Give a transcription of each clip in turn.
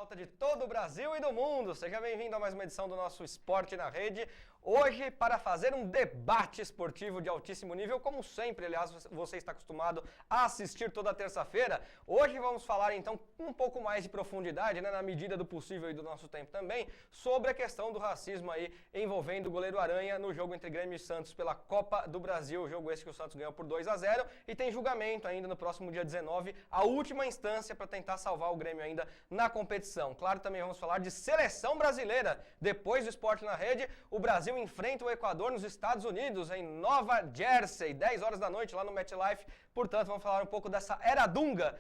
internauta de todo o Brasil e do mundo. Seja bem-vindo a mais uma edição do nosso Esporte na Rede. Hoje, para fazer um debate esportivo de altíssimo nível, como sempre, aliás, você está acostumado a assistir toda terça-feira. Hoje vamos falar, então, com um pouco mais de profundidade, né, na medida do possível e do nosso tempo também, sobre a questão do racismo aí envolvendo o goleiro Aranha no jogo entre Grêmio e Santos pela Copa do Brasil. O jogo esse que o Santos ganhou por 2-0 e tem julgamento ainda no próximo dia 19, a última instância para tentar salvar o Grêmio ainda na competição. Claro, também vamos falar de seleção brasileira. Depois do Esporte na Rede, o Brasil enfrenta o Equador nos Estados Unidos, em Nova Jersey, 10 horas da noite lá no MetLife. Portanto, vamos falar um pouco dessa era Dunga,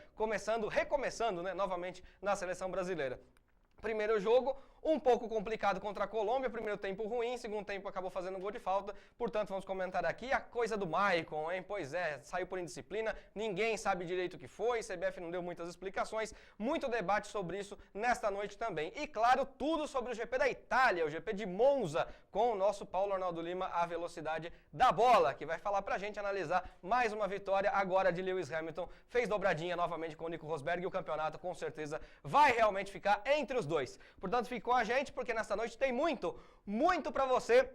recomeçando, né, novamente na seleção brasileira. Primeiro jogo, um pouco complicado contra a Colômbia, primeiro tempo ruim, segundo tempo acabou fazendo um gol de falta, portanto vamos comentar aqui a coisa do Maicon, hein? Pois é, saiu por indisciplina, ninguém sabe direito o que foi, CBF não deu muitas explicações, muito debate sobre isso nesta noite também. E claro, tudo sobre o GP da Itália, o GP de Monza, com o nosso Paulo Arnaldo Lima, a velocidade da bola, que vai falar pra gente analisar mais uma vitória agora de Lewis Hamilton, fez dobradinha novamente com o Nico Rosberg e o campeonato com certeza vai realmente ficar entre os dois. Portanto, fique com a gente, porque nessa noite tem muito pra você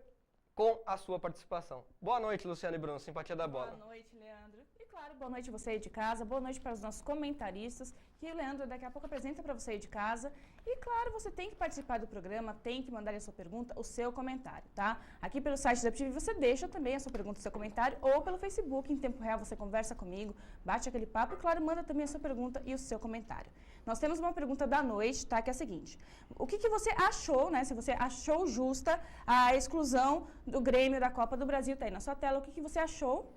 com a sua participação. Boa noite, Luciano e Bruno, simpatia da bola. Boa noite, Leandro. E claro, boa noite você aí de casa, boa noite para os nossos comentaristas, que o Leandro daqui a pouco apresenta para você aí de casa. E claro, você tem que participar do programa, tem que mandar a sua pergunta, o seu comentário, tá? Aqui pelo site da UpTV você deixa também a sua pergunta, o seu comentário, ou pelo Facebook, em tempo real você conversa comigo, bate aquele papo e claro, manda também a sua pergunta e o seu comentário. Nós temos uma pergunta da noite, tá? Que é a seguinte: o que você achou, né? Se você achou justa a exclusão do Grêmio da Copa do Brasil, tá aí na sua tela, o que você achou?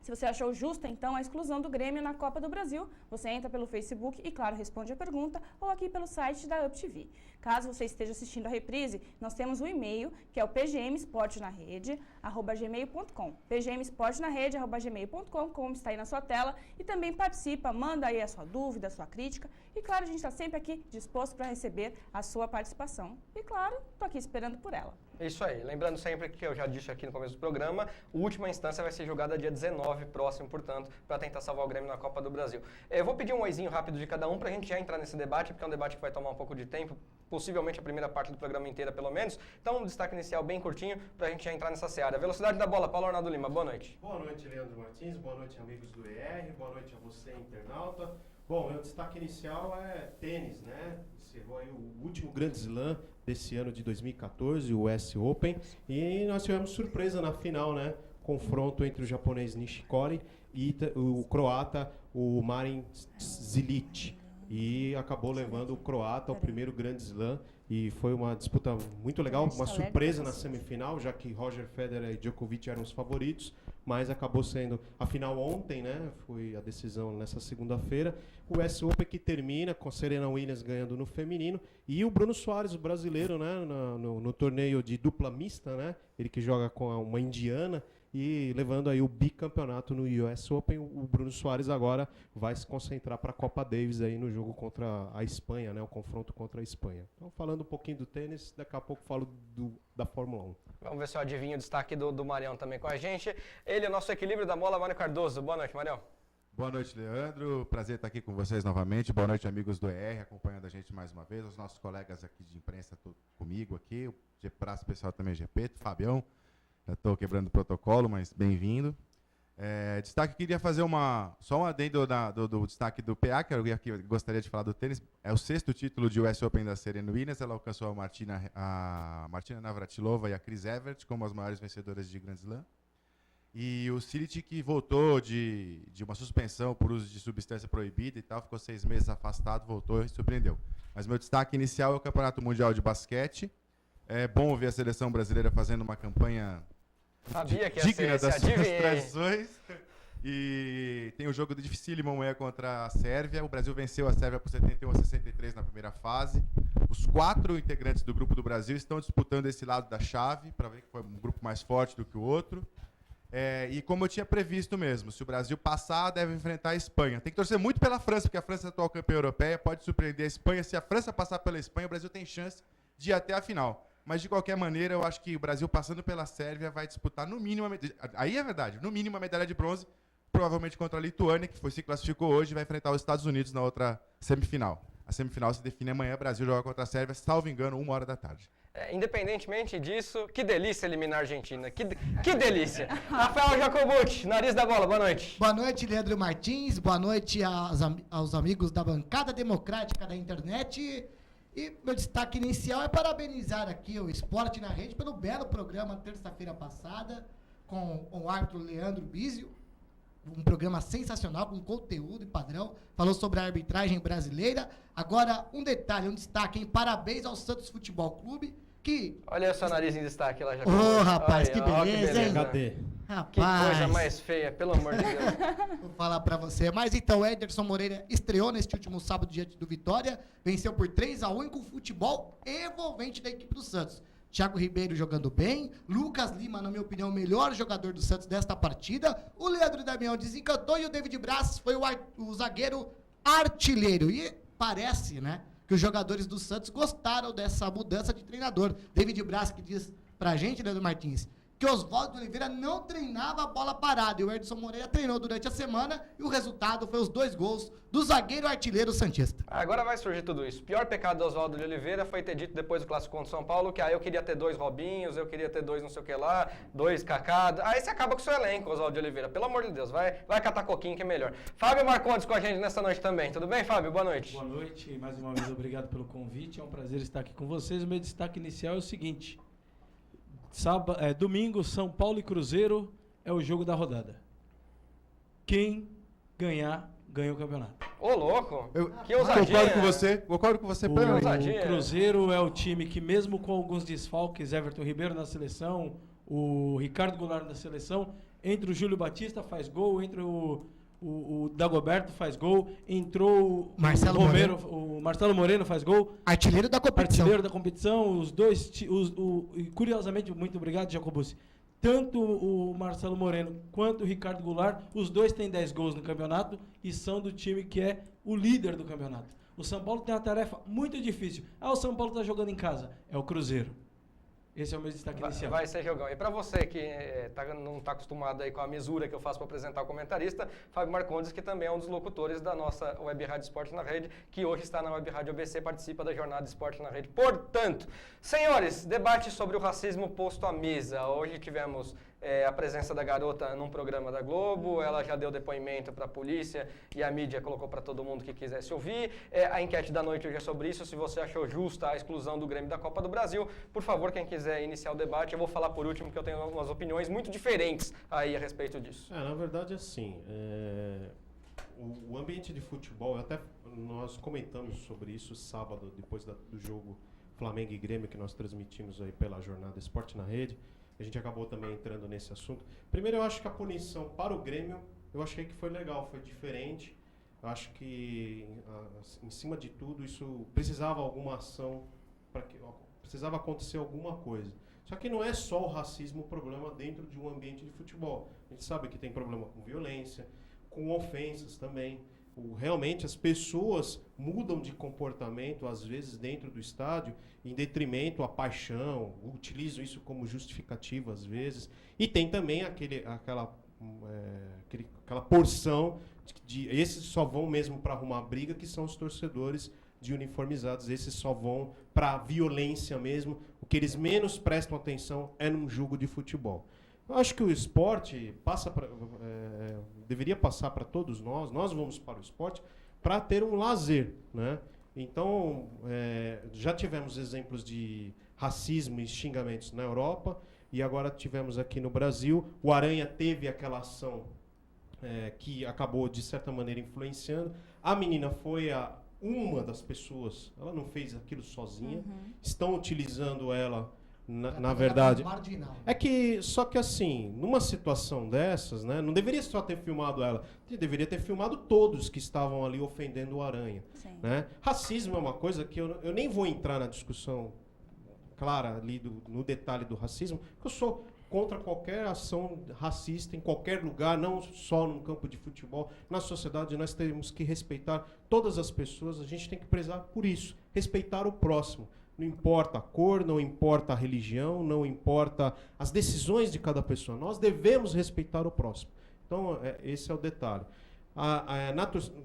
Se você achou justa, então, a exclusão do Grêmio na Copa do Brasil, você entra pelo Facebook e, claro, responde a pergunta, ou aqui pelo site da UpTV. Caso você esteja assistindo a reprise, nós temos um e-mail, que é o pgmesportnarede@gmail.com. pgmesportnarede@gmail.com, como está aí na sua tela, e também participa, manda aí a sua dúvida, a sua crítica, e, claro, a gente está sempre aqui disposto para receber a sua participação. E, claro, estou aqui esperando por ela. Isso aí, lembrando sempre que eu já disse aqui no começo do programa, a última instância vai ser jogada dia 19, próximo, portanto, para tentar salvar o Grêmio na Copa do Brasil. Eu vou pedir um oizinho rápido de cada um para a gente já entrar nesse debate, porque é um debate que vai tomar um pouco de tempo, possivelmente a primeira parte do programa inteira, pelo menos. Então, um destaque inicial bem curtinho para a gente já entrar nessa seara. Velocidade da bola, Paulo Arnaldo Lima, boa noite. Boa noite, Leandro Martins, boa noite, amigos do ER, boa noite a você, internauta. Bom, meu destaque inicial é tênis, né? Encerrou aí o último grande slam desse ano de 2014, o US Open, e nós tivemos surpresa na final, né? Confronto entre o japonês Nishikori e o croata, o Marin Cilic. E acabou levando o croata ao primeiro grande slam, e foi uma disputa muito legal, uma surpresa na semifinal, já que Roger Federer e Djokovic eram os favoritos, mas acabou sendo a final ontem, né? Foi a decisão nessa segunda-feira. O US Open que termina com Serena Williams ganhando no feminino e o Bruno Soares, o brasileiro, né? No torneio de dupla mista, né? Ele que joga com uma indiana e levando aí o bicampeonato no US Open. O Bruno Soares agora vai se concentrar para a Copa Davis aí no jogo contra a Espanha, né? O confronto contra a Espanha. Então, falando um pouquinho do tênis, daqui a pouco falo da Fórmula 1. Vamos ver se eu adivinho o destaque do Marião também com a gente. Ele é o nosso equilíbrio da bola, Mário Cardoso. Boa noite, Marião. Boa noite, Leandro. Prazer estar aqui com vocês novamente. Boa noite, amigos do ER, acompanhando a gente mais uma vez. Os nossos colegas aqui de imprensa comigo aqui. O praça pessoal também, Gepeto, Fabião. Já estou quebrando o protocolo, mas bem-vindo. Destaque, queria fazer só um adendo do destaque do PA, que eu gostaria de falar do tênis. É o 6º título de US Open da Serena Williams. Ela alcançou a Martina Navratilova e a Chris Evert como as maiores vencedoras de Grand Slam. E o Cilic, que voltou de uma suspensão por uso de substância proibida e tal, ficou 6 meses afastado, voltou e surpreendeu. Mas meu destaque inicial é o Campeonato Mundial de Basquete. É bom ver a seleção brasileira fazendo uma campanha digna das suas tradições. E tem o jogo dificílimo amanhã contra a Sérvia. O Brasil venceu a Sérvia por 71-63 na primeira fase. Os 4 integrantes do grupo do Brasil estão disputando esse lado da chave, para ver que foi um grupo mais forte do que o outro. E como eu tinha previsto mesmo, se o Brasil passar, deve enfrentar a Espanha. Tem que torcer muito pela França, porque a França é a atual campeã europeia, pode surpreender a Espanha. Se a França passar pela Espanha, o Brasil tem chance de ir até a final. Mas, de qualquer maneira, eu acho que o Brasil, passando pela Sérvia, vai disputar, no mínimo, aí é verdade, no mínimo, a medalha de bronze, provavelmente contra a Lituânia, que se classificou hoje, vai enfrentar os Estados Unidos na outra semifinal. A semifinal se define amanhã. Brasil joga contra a Sérvia, salvo engano, 13h. Independentemente disso, que delícia eliminar a Argentina. Que delícia. Rafael Jacobucci, nariz da bola, boa noite. Boa noite, Leandro Martins. Boa noite aos amigos da bancada democrática da internet. E meu destaque inicial é parabenizar aqui o Esporte na Rede pelo belo programa terça-feira passada com o árbitro Leandro Bizio. Um programa sensacional, com conteúdo e padrão. Falou sobre a arbitragem brasileira. Agora, um detalhe, um destaque, hein? Parabéns ao Santos Futebol Clube, que... Olha o seu nariz em destaque lá, já. Ô, rapaz, que ó, beleza, hein? Cadê? Que Rapaz, coisa mais feia, pelo amor de Deus. vou falar pra você. Mas então, Ederson Moreira estreou neste último sábado diante do Vitória. Venceu por 3-1 com futebol envolvente da equipe do Santos. Thiago Ribeiro jogando bem, Lucas Lima, na minha opinião, o melhor jogador do Santos desta partida, o Leandro Damião desencantou e o David Braz foi o zagueiro artilheiro. E parece, né, que os jogadores do Santos gostaram dessa mudança de treinador. David Braz que diz pra gente, Leandro Martins, que Oswaldo Oliveira não treinava a bola parada, e o Edson Moreira treinou durante a semana, e o resultado foi os 2 gols do zagueiro artilheiro santista. Agora vai surgir tudo isso. Pior pecado do Oswaldo de Oliveira foi ter dito depois do clássico contra o São Paulo que eu queria ter 2 Robinhos, eu queria ter 2 não sei o que lá, 2 Kaká. Aí você acaba com o seu elenco, Oswaldo de Oliveira. Pelo amor de Deus, vai catar coquinho que é melhor. Fábio Marcondes com a gente nessa noite também. Tudo bem, Fábio? Boa noite. Boa noite, mais uma vez obrigado pelo convite. É um prazer estar aqui com vocês. O meu destaque inicial é o seguinte: domingo, São Paulo e Cruzeiro é o jogo da rodada. Quem ganhar, ganha o campeonato. Ô, louco! Que Concordo com você plenamente. O Cruzeiro é o time que, mesmo com alguns desfalques, Everton Ribeiro na seleção, o Ricardo Goulart na seleção, entre o Júlio Batista faz gol, entre o Dagoberto faz gol, entrou o Marcelo Moreno faz gol. Artilheiro da competição. Os dois, curiosamente, muito obrigado, Jacobucci. Tanto o Marcelo Moreno quanto o Ricardo Goulart, os dois têm 10 gols no campeonato e são do time que é o líder do campeonato. O São Paulo tem uma tarefa muito difícil. O São Paulo está jogando em casa. É o Cruzeiro. Esse é o meu destaque inicial. Vai ser jogão. E para você que não está acostumado aí com a mesura que eu faço para apresentar o comentarista, Fábio Marcondes, que também é um dos locutores da nossa Web Rádio Esporte na Rede, que hoje está na Web Rádio ABC, participa da Jornada Esporte na Rede. Portanto, senhores, debate sobre o racismo posto à mesa. Hoje tivemos a presença da garota num programa da Globo, ela já deu depoimento para a polícia e a mídia colocou para todo mundo que quisesse ouvir. A enquete da noite hoje é sobre isso, se você achou justa a exclusão do Grêmio da Copa do Brasil. Por favor, quem quiser iniciar o debate, eu vou falar por último, que eu tenho umas opiniões muito diferentes aí a respeito disso. Na verdade, assim, o ambiente de futebol, nós comentamos sobre isso sábado, depois do jogo Flamengo e Grêmio, que nós transmitimos aí pela Jornada Esporte na Rede. A gente acabou também entrando nesse assunto. Primeiro, eu acho que a punição para o Grêmio, eu achei que foi legal, foi diferente. Eu acho que, em cima de tudo, isso precisava alguma ação, precisava acontecer alguma coisa. Só que não é só o racismo o problema dentro de um ambiente de futebol. A gente sabe que tem problema com violência, com ofensas também. Realmente as pessoas mudam de comportamento, às vezes, dentro do estádio, em detrimento à paixão, utilizam isso como justificativa, às vezes. E tem também aquela porção de esses só vão mesmo para arrumar briga, que são os torcedores de uniformizados. Esses só vão para a violência mesmo. O que eles menos prestam atenção é num jogo de futebol. Eu acho que o esporte deveria passar para todos nós vamos para o esporte para ter um lazer, né? Então, já tivemos exemplos de racismo e xingamentos na Europa, e agora tivemos aqui no Brasil. O Aranha teve aquela ação que acabou, de certa maneira, influenciando. A menina foi uma das pessoas, ela não fez aquilo sozinha, estão utilizando ela. Na verdade, só que assim, numa situação dessas, né, não deveria só ter filmado ela, deveria ter filmado todos que estavam ali ofendendo o Aranha, né? Racismo é uma coisa que eu nem vou entrar na discussão clara ali no detalhe do racismo, porque eu sou contra qualquer ação racista em qualquer lugar, não só no campo de futebol. Na sociedade nós temos que respeitar todas as pessoas, a gente tem que prezar por isso, respeitar o próximo. Não importa a cor, não importa a religião, não importa as decisões de cada pessoa. Nós devemos respeitar o próximo. Então, esse é o detalhe.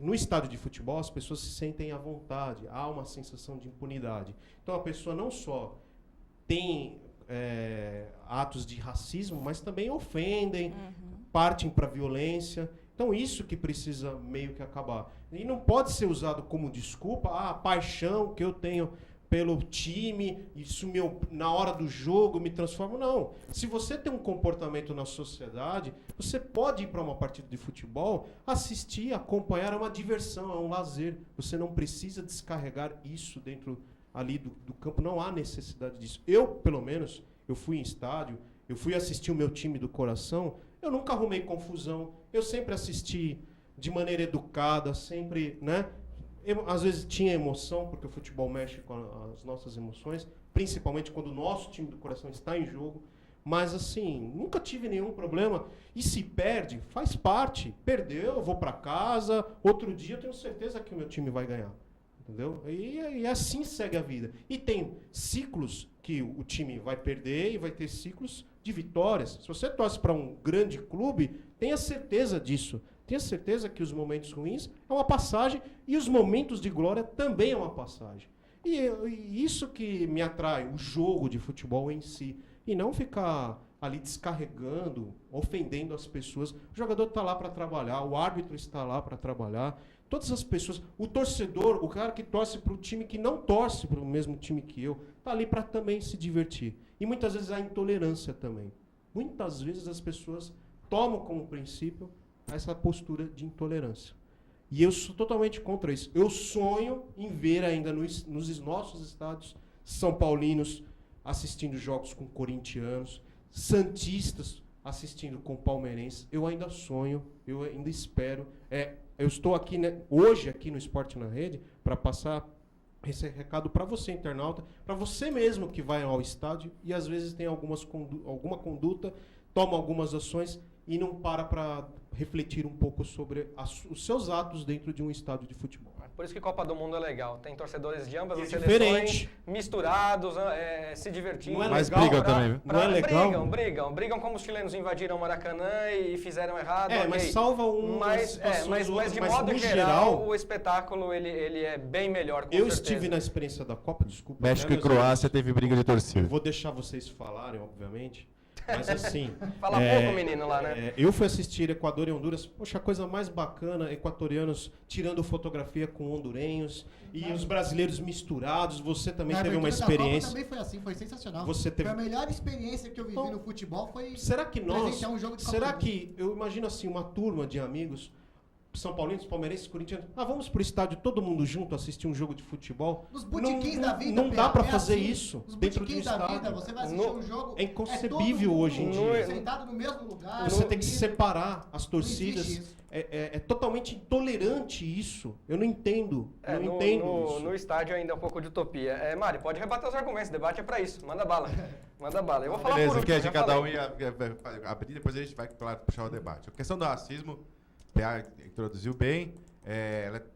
no estádio de futebol, as pessoas se sentem à vontade, há uma sensação de impunidade. Então, a pessoa não só tem atos de racismo, mas também ofendem, partem para violência. Então, isso que precisa meio que acabar. E não pode ser usado como desculpa a paixão que eu tenho pelo time, isso na hora do jogo me transforma. Não. Se você tem um comportamento na sociedade, você pode ir para uma partida de futebol, assistir, acompanhar, é uma diversão, é um lazer. Você não precisa descarregar isso dentro ali do campo, não há necessidade disso. Eu, pelo menos, eu fui em estádio, eu fui assistir o meu time do coração, eu nunca arrumei confusão, eu sempre assisti de maneira educada, sempre, né? Às vezes tinha emoção, porque o futebol mexe com as nossas emoções, principalmente quando o nosso time do coração está em jogo. Mas, assim, nunca tive nenhum problema. E se perde, faz parte. Perdeu, eu vou para casa. Outro dia eu tenho certeza que o meu time vai ganhar. Entendeu? E assim segue a vida. E tem ciclos que o time vai perder e vai ter ciclos de vitórias. Se você torce para um grande clube, tenha certeza disso. Tenha certeza que os momentos ruins é uma passagem e os momentos de glória também é uma passagem. E isso que me atrai, o jogo de futebol em si. E não ficar ali descarregando, ofendendo as pessoas. O jogador está lá para trabalhar, o árbitro está lá para trabalhar. Todas as pessoas, o torcedor, o cara que torce para o time que não torce para o mesmo time que eu, está ali para também se divertir. E muitas vezes há intolerância também. Muitas vezes as pessoas tomam como princípio essa postura de intolerância. E eu sou totalmente contra isso. Eu sonho em ver ainda nos nossos estádios são paulinos assistindo jogos com corintianos, santistas assistindo com palmeirenses. Eu ainda sonho, eu ainda espero. Eu estou aqui, né, hoje aqui no Esporte na Rede para passar esse recado para você, internauta, para você mesmo que vai ao estádio e às vezes tem alguma conduta, toma algumas ações e não para refletir um pouco sobre os seus atos dentro de um estádio de futebol. Por isso que Copa do Mundo é legal. Tem torcedores de ambas as seleções misturados, se divertindo. Não é Mas legal, brigam também, viu? Não é legal? Brigam como os chilenos invadiram o Maracanã e fizeram errado. Mas salva mas de modo geral, o espetáculo ele é bem melhor, com certeza. Estive na experiência da Copa, desculpa. México e Croácia teve briga de torcida. Eu vou deixar vocês falarem, obviamente. Mas assim... Fala pouco, menino, lá, né? Eu fui assistir Equador e Honduras. Poxa, a coisa mais bacana, equatorianos tirando fotografia com hondurenhos e os brasileiros misturados. Você também teve uma experiência. Também foi assim, foi sensacional. Foi a melhor experiência que eu vivi no futebol, foi será que nós... um jogo de será que... Eu imagino assim, uma turma de amigos... São Paulinos, palmeirenses, corintianos. Vamos pro estádio todo mundo junto assistir um jogo de futebol. Nos botequins da vida, não dá para fazer isso nos dentro do botequins da estádio. vida, você vai assistir um jogo. É inconcebível hoje em dia. Sentado no mesmo lugar. Você tem que separar as Não torcidas. existe isso. É totalmente intolerante isso. Eu não entendo. Não entendo isso. No estádio ainda é um pouco de utopia. Mari, pode rebater os argumentos. O debate é para isso. Manda bala. Manda bala. Eu vou falar Beleza, por quer último, de cada um e abrir, depois a gente vai, claro, puxar o debate. A questão do racismo, o PA introduziu bem,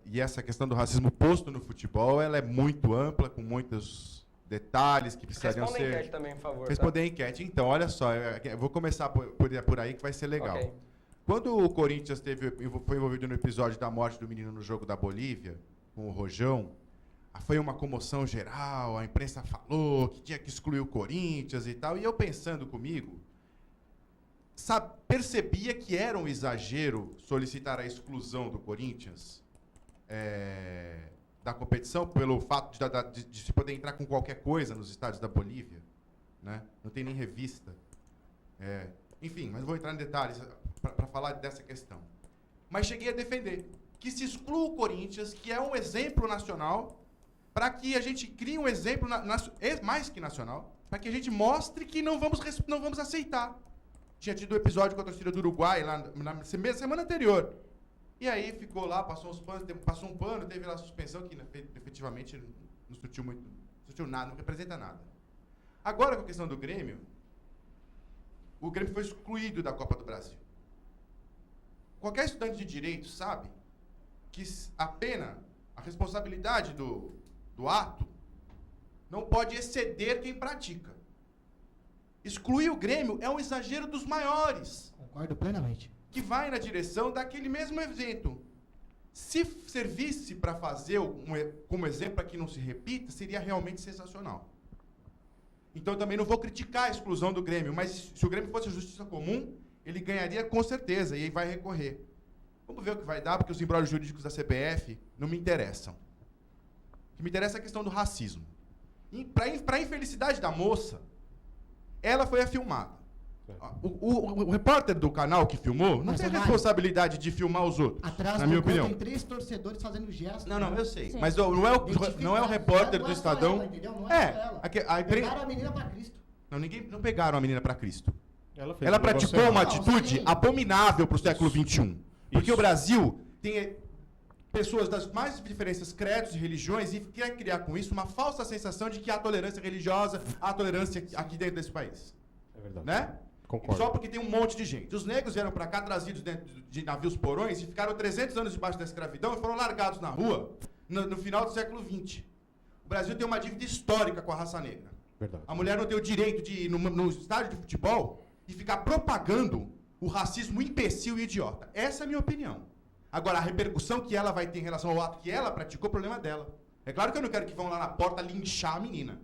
e essa questão do racismo posto no futebol, ela é muito ampla, com muitos detalhes que precisariam Responda a ser... enquete também, por favor. Responder a enquete. Então, olha só, eu vou começar por aí que vai ser legal. Ok. Quando o Corinthians foi envolvido no episódio da morte do menino no jogo da Bolívia, com o Rojão, foi uma comoção geral, a imprensa falou que tinha que excluir o Corinthians e tal, e eu pensando comigo, percebia que era um exagero solicitar a exclusão do Corinthians da competição pelo fato de se poder entrar com qualquer coisa nos estádios da Bolívia, né? Não tem nem revista. Enfim, mas vou entrar em detalhes para falar dessa questão. Mas cheguei a defender que se exclua o Corinthians, que é um exemplo nacional, para que a gente crie um exemplo mais que nacional, para que a gente mostre que não vamos aceitar. Tinha tido um episódio com a torcida do Uruguai lá na semana anterior. E aí ficou lá, passou um pano, teve lá a suspensão, que efetivamente não surtiu nada, não representa nada. Agora, com a questão do Grêmio, o Grêmio foi excluído da Copa do Brasil. Qualquer estudante de direito sabe que a pena, a responsabilidade do ato, não pode exceder quem pratica. Excluir o Grêmio é um exagero dos maiores. Concordo plenamente. Que vai na direção daquele mesmo evento. Se servisse para fazer como exemplo para que não se repita, seria realmente sensacional. Então, eu também não vou criticar a exclusão do Grêmio, mas se o Grêmio fosse a justiça comum, ele ganharia com certeza, e aí vai recorrer. Vamos ver o que vai dar, porque os embrólios jurídicos da CBF não me interessam. O que me interessa é a questão do racismo. Para a infelicidade da moça, ela foi a filmada. O repórter do canal que filmou não tem responsabilidade de filmar os outros, Atrás na minha do gol opinião. tem 3 torcedores fazendo gestos. Não, eu sei. Sim. Mas não é o repórter do Estadão. Ela, entendeu? Não é só ela. Pegaram a menina pra Cristo. Não pegaram a menina para Cristo. Ela Ela praticou uma errado. atitude Sim. abominável para o século XXI. Porque Isso. o Brasil tem pessoas das mais diferentes credos e religiões e quer criar com isso uma falsa sensação de que há tolerância religiosa, há tolerância aqui dentro desse país. É verdade. Né? Concordo. Só porque tem um monte de gente. Os negros vieram para cá trazidos dentro de navios porões e ficaram 300 anos debaixo da escravidão e foram largados na rua no final do século XX. O Brasil tem uma dívida histórica com a raça negra. Verdade. A mulher não tem o direito de ir no estádio de futebol e ficar propagando o racismo imbecil e idiota. Essa é a minha opinião. Agora, a repercussão que ela vai ter em relação ao ato que ela praticou, o problema é dela. É claro que eu não quero que vão lá na porta linchar a menina.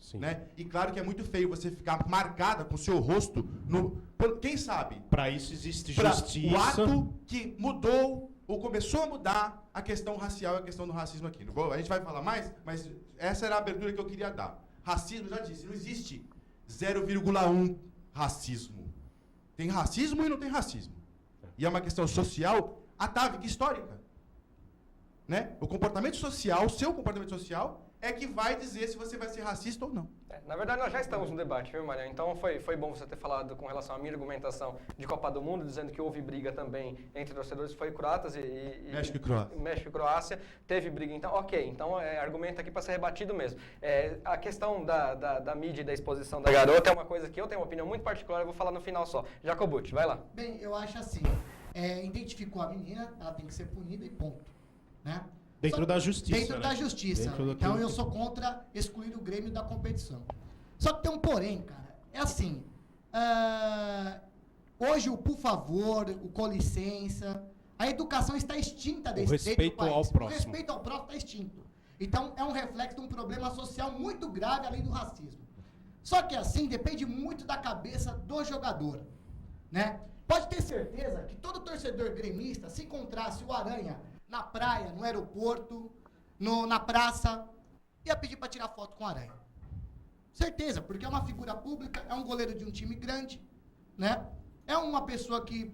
Sim. Né? E claro que é muito feio você ficar marcada com o seu rosto quem sabe? Para isso existe Pra justiça. o ato que mudou ou começou a mudar a questão racial e a questão do racismo aqui. Não vou, a gente vai falar mais, mas essa era a abertura que eu queria dar. Racismo, já disse, não existe 0,1 racismo. Tem racismo e não tem racismo. E é uma questão social, atávica, histórica. Né? O comportamento social, o seu comportamento social, é que vai dizer se você vai ser racista ou não. Na verdade, nós já estamos no debate, viu, Mariana? Então, foi bom você ter falado com relação à minha argumentação de Copa do Mundo, dizendo que houve briga também entre torcedores, foi Croatas e México e Croácia. México e Croácia, teve briga, então, ok. Então, argumento aqui para ser rebatido mesmo. A questão da mídia e da exposição da garota é uma coisa que eu tenho uma opinião muito particular, eu vou falar no final só. Jacobucci, vai lá. Bem, eu acho assim, identificou a menina, ela tem que ser punida e ponto. Né? Dentro da justiça. Dentro né? da justiça. Dentro Então daquilo eu sou contra excluir o Grêmio da competição. Só que tem um porém, cara. É assim, hoje o por favor, o com licença, a educação está extinta desse respeito país. ao próximo. O respeito ao próximo está extinto. Então é um reflexo de um problema social muito grave além do racismo. Só que assim depende muito da cabeça do jogador, né? Pode ter certeza que todo torcedor gremista, se encontrasse o Aranha na praia, no aeroporto, na praça, ia pedir para tirar foto com o Aranha. Certeza, porque é uma figura pública, é um goleiro de um time grande, né? É uma pessoa que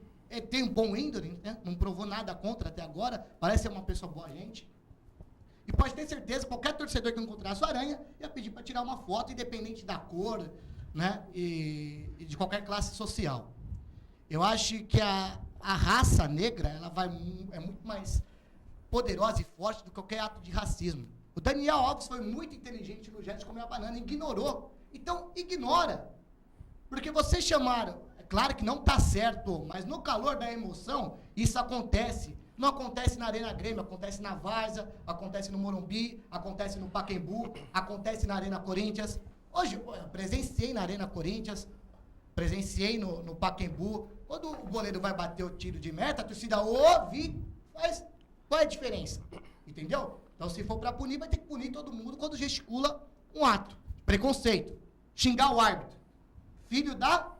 tem um bom índole, né? Não provou nada contra até agora, parece ser uma pessoa boa gente. E pode ter certeza, qualquer torcedor que encontrasse o Aranha ia pedir para tirar uma foto, independente da cor, né? E de qualquer classe social. Eu acho que a raça negra, ela é muito mais poderosa e forte do que qualquer ato de racismo. O Daniel Alves foi muito inteligente no gesto de comer a banana, ignorou. Então, ignora. Porque vocês chamaram, é claro que não está certo, mas no calor da emoção, isso acontece. Não acontece na Arena Grêmio, acontece na Várzea, acontece no Morumbi, acontece no Pacaembu, acontece na Arena Corinthians. Hoje, eu presenciei na Arena Corinthians, presenciei no Pacaembu. Quando o goleiro vai bater o tiro de meta, a torcida ouve, faz. Qual é a diferença? Entendeu? Então, se for para punir, vai ter que punir todo mundo quando gesticula um ato. Preconceito. Xingar o árbitro. Filho da...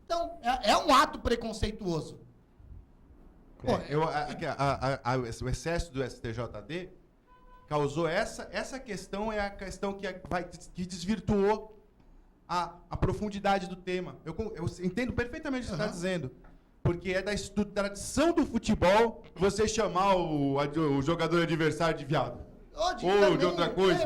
Então, é um ato preconceituoso. Pô, O excesso do STJD causou essa questão, é a questão que desvirtuou a profundidade do tema. Eu entendo perfeitamente o que você está dizendo. Porque é da tradição do futebol você chamar o jogador adversário de viado. Ou de outra coisa.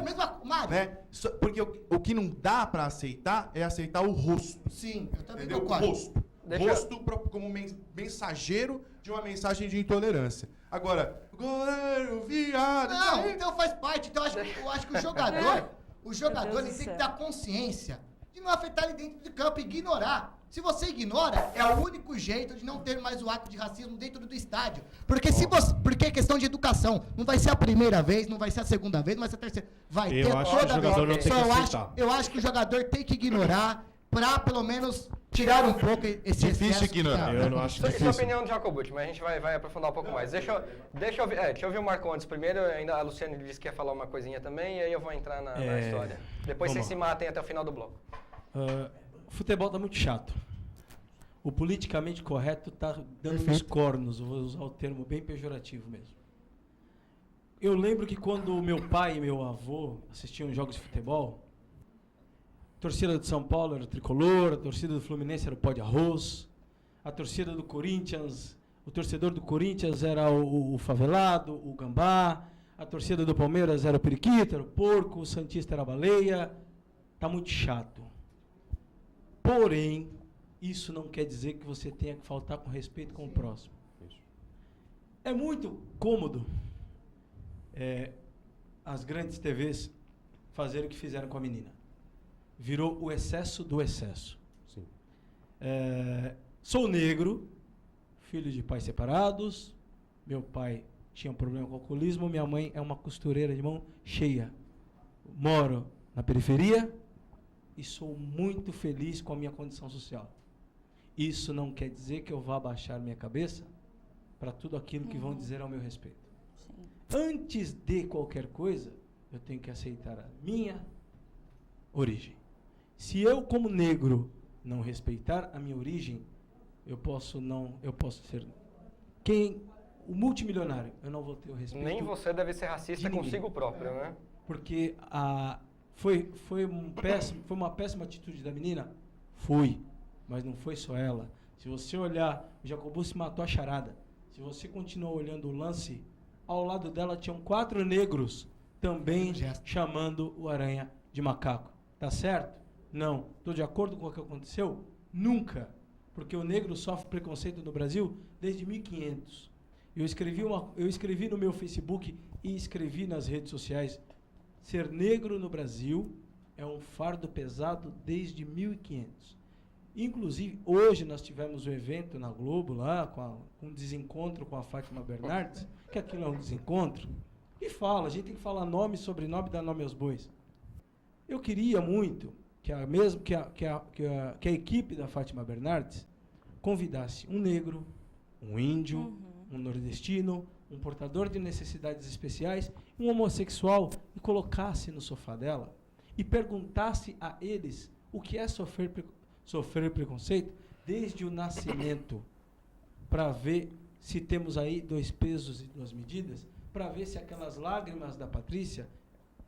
Né? Porque o que não dá para aceitar é aceitar o rosto. Sim, eu também Entendeu? O concordo. rosto. Rosto como mensageiro de uma mensagem de intolerância. Agora, goleiro, viado... Não, então faz parte. Então eu acho que o jogador ele tem que dar consciência de não afetar ele dentro de campo, ignorar. Se você ignora, é o único jeito de não ter mais o ato de racismo dentro do estádio. Porque porque é questão de educação. Não vai ser a primeira vez, não vai ser a segunda vez, não vai ser a terceira. Vai ter Eu acho que o toda jogador vez. não tem que aceitar. Eu acho que o jogador tem que ignorar para, pelo menos, tirar um pouco esse Difícil excesso. ignorar. Eu não acho Isso é a difícil. opinião do Jacobucci, mas a gente vai aprofundar um pouco mais. Deixa eu ouvir o Marco antes primeiro. Ainda a Luciane disse que ia falar uma coisinha também, e aí eu vou entrar na história. Depois vocês vamos se matem até o final do bloco. O futebol tá muito chato. O politicamente correto tá dando uns cornos, vou usar o termo bem pejorativo mesmo. Eu lembro que quando meu pai e meu avô assistiam jogos de futebol, a torcida de São Paulo era o tricolor, a torcida do Fluminense era o pó de arroz, a torcida do Corinthians, o torcedor do Corinthians era o favelado, o gambá, a torcida do Palmeiras era o periquito, era o porco, o santista era a baleia. Tá muito chato. Porém, isso não quer dizer que você tenha que faltar com respeito com o próximo. É muito cômodo as grandes TVs fazerem o que fizeram com a menina. Virou o excesso do excesso. Sim. Sou negro, filho de pais separados. Meu pai tinha um problema com alcoolismo, minha mãe é uma costureira de mão cheia. Moro na periferia e sou muito feliz com a minha condição social. Isso não quer dizer que eu vá baixar minha cabeça para tudo aquilo que vão dizer ao meu respeito. Sim. Antes de qualquer coisa, eu tenho que aceitar a minha origem. Se eu, como negro, não respeitar a minha origem, eu posso ser o multimilionário, eu não vou ter o respeito. Nem você deve ser racista consigo próprio, né? Porque foi uma péssima atitude da menina? Foi, mas não foi só ela. Se você olhar, o Jacobucci matou a charada. Se você continuar olhando o lance, ao lado dela tinham 4 negros também chamando o Aranha de macaco. Tá certo? Não. Estou de acordo com o que aconteceu? Nunca. Porque o negro sofre preconceito no Brasil desde 1500. Eu escrevi no meu Facebook e escrevi nas redes sociais: ser negro no Brasil é um fardo pesado desde 1500. Inclusive, hoje nós tivemos um evento na Globo, lá, com um desencontro com a Fátima Bernardes, que aquilo é um desencontro, e a gente tem que falar nome, sobrenome, dar nome aos bois. Eu queria muito que a equipe da Fátima Bernardes convidasse um negro, um índio, um nordestino, um portador de necessidades especiais, um homossexual, e colocasse no sofá dela e perguntasse a eles o que é sofrer preconceito desde o nascimento, para ver se temos aí 2 pesos e 2 medidas, para ver se aquelas lágrimas da Patrícia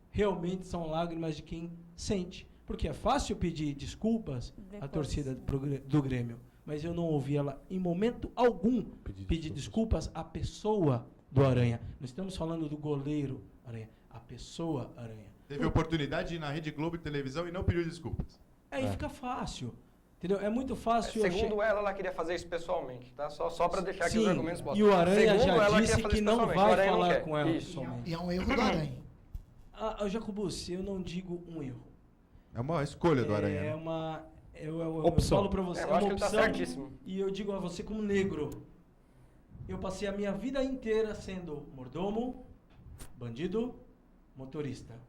realmente são lágrimas de quem sente. Porque é fácil pedir desculpas à torcida do Grêmio, mas eu não ouvi ela em momento algum pedir desculpas à pessoa do Aranha. Nós estamos falando do goleiro Aranha, a pessoa Aranha. Teve oportunidade de ir na Rede Globo de televisão e não pediu desculpas. Aí fica fácil. Entendeu? É muito fácil. Segundo ela queria fazer isso pessoalmente, tá? Só para deixar aqui Sim, os argumentos postos. e o Aranha Segundo já ela, disse queria fazer que não pessoalmente. O vai Aranha não falar quer. com ela Isso. pessoalmente. E é um erro do Aranha. Jacobucci, eu não digo um erro. É uma escolha do Aranha. É né? uma... Eu Opção. falo para você, Eu é uma acho que ele tá opção. certíssimo. E eu digo a você como negro. Eu passei a minha vida inteira sendo mordomo, bandido, motorista.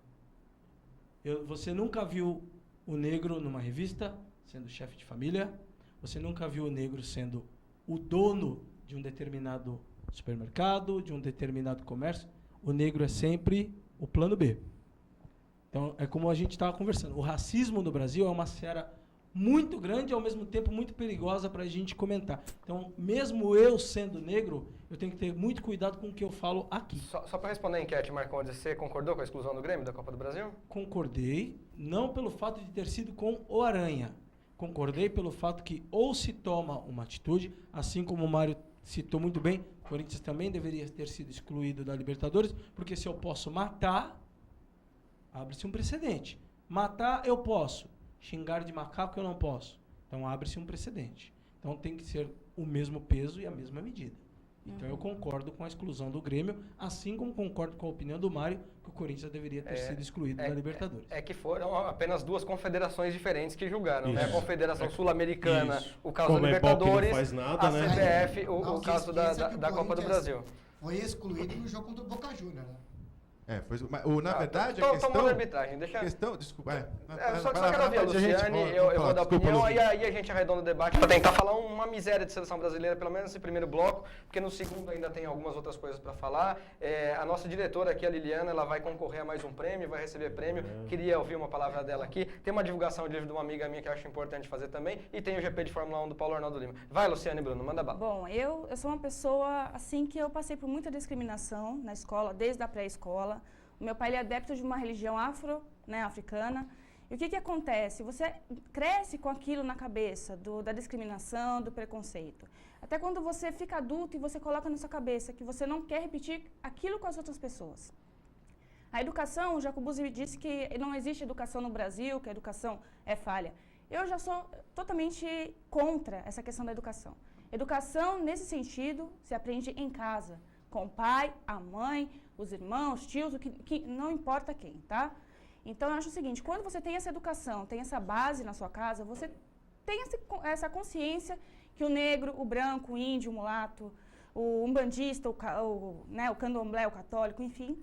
Você nunca viu o negro numa revista sendo chefe de família. Você nunca viu o negro sendo o dono de um determinado supermercado, de um determinado comércio. O negro é sempre o plano B. Então, é como a gente estava conversando. O racismo no Brasil é uma seara muito grande e, ao mesmo tempo, muito perigosa para a gente comentar. Então, mesmo eu sendo negro, eu tenho que ter muito cuidado com o que eu falo aqui. Só para responder a enquete, Marcondes, você concordou com a exclusão do Grêmio da Copa do Brasil? Concordei, não pelo fato de ter sido com o Aranha. Concordei pelo fato que ou se toma uma atitude, assim como o Mário citou muito bem, o Corinthians também deveria ter sido excluído da Libertadores, porque se eu posso matar, abre-se um precedente. Matar eu posso, xingar de macaco eu não posso. Então abre-se um precedente. Então tem que ser o mesmo peso e a mesma medida. Então eu concordo com a exclusão do Grêmio, assim como concordo com a opinião do Mário, que o Corinthians deveria ter sido excluído da Libertadores. É que foram apenas 2 confederações diferentes que julgaram, né? A Isso. Confederação Sul-Americana, Isso. o caso da Comebol que não Libertadores, faz nada, a né? CBF, Não o se caso esqueça que o da Copa do Corinthians Brasil. Foi excluído no jogo contra o Boca Juniors, né? Na verdade, Tô tomando arbitragem, deixa... Desculpa. Só quero ouvir a Luciane, eu vou dar opinião, aí a gente arredonda o debate para tentar falar uma miséria de seleção brasileira, pelo menos nesse primeiro bloco, porque no segundo ainda tem algumas outras coisas para falar. A nossa diretora aqui, a Liliana, ela vai concorrer a mais um prêmio, vai receber prêmio. Queria ouvir uma palavra dela aqui. Tem uma divulgação de livro de uma amiga minha que eu acho importante fazer também, e tem o GP de Fórmula 1 do Paulo Arnaldo Lima. Vai, Luciane e Bruno, manda bala. Bom, eu sou uma pessoa, assim, que eu passei por muita discriminação na escola, desde a pré-escola. O meu pai ele é adepto de uma religião africana. E o que acontece? Você cresce com aquilo na cabeça, da discriminação, do preconceito. Até quando você fica adulto e você coloca na sua cabeça que você não quer repetir aquilo com as outras pessoas. A educação, o Jacobuzzi me disse que não existe educação no Brasil, que a educação é falha. Eu já sou totalmente contra essa questão da educação. Educação, nesse sentido, se aprende em casa, com o pai, a mãe, os irmãos, tios, que não importa quem, tá? Então, eu acho o seguinte, quando você tem essa educação, tem essa base na sua casa, você tem essa consciência que o negro, o branco, o índio, o mulato, o umbandista, o candomblé, o católico, enfim,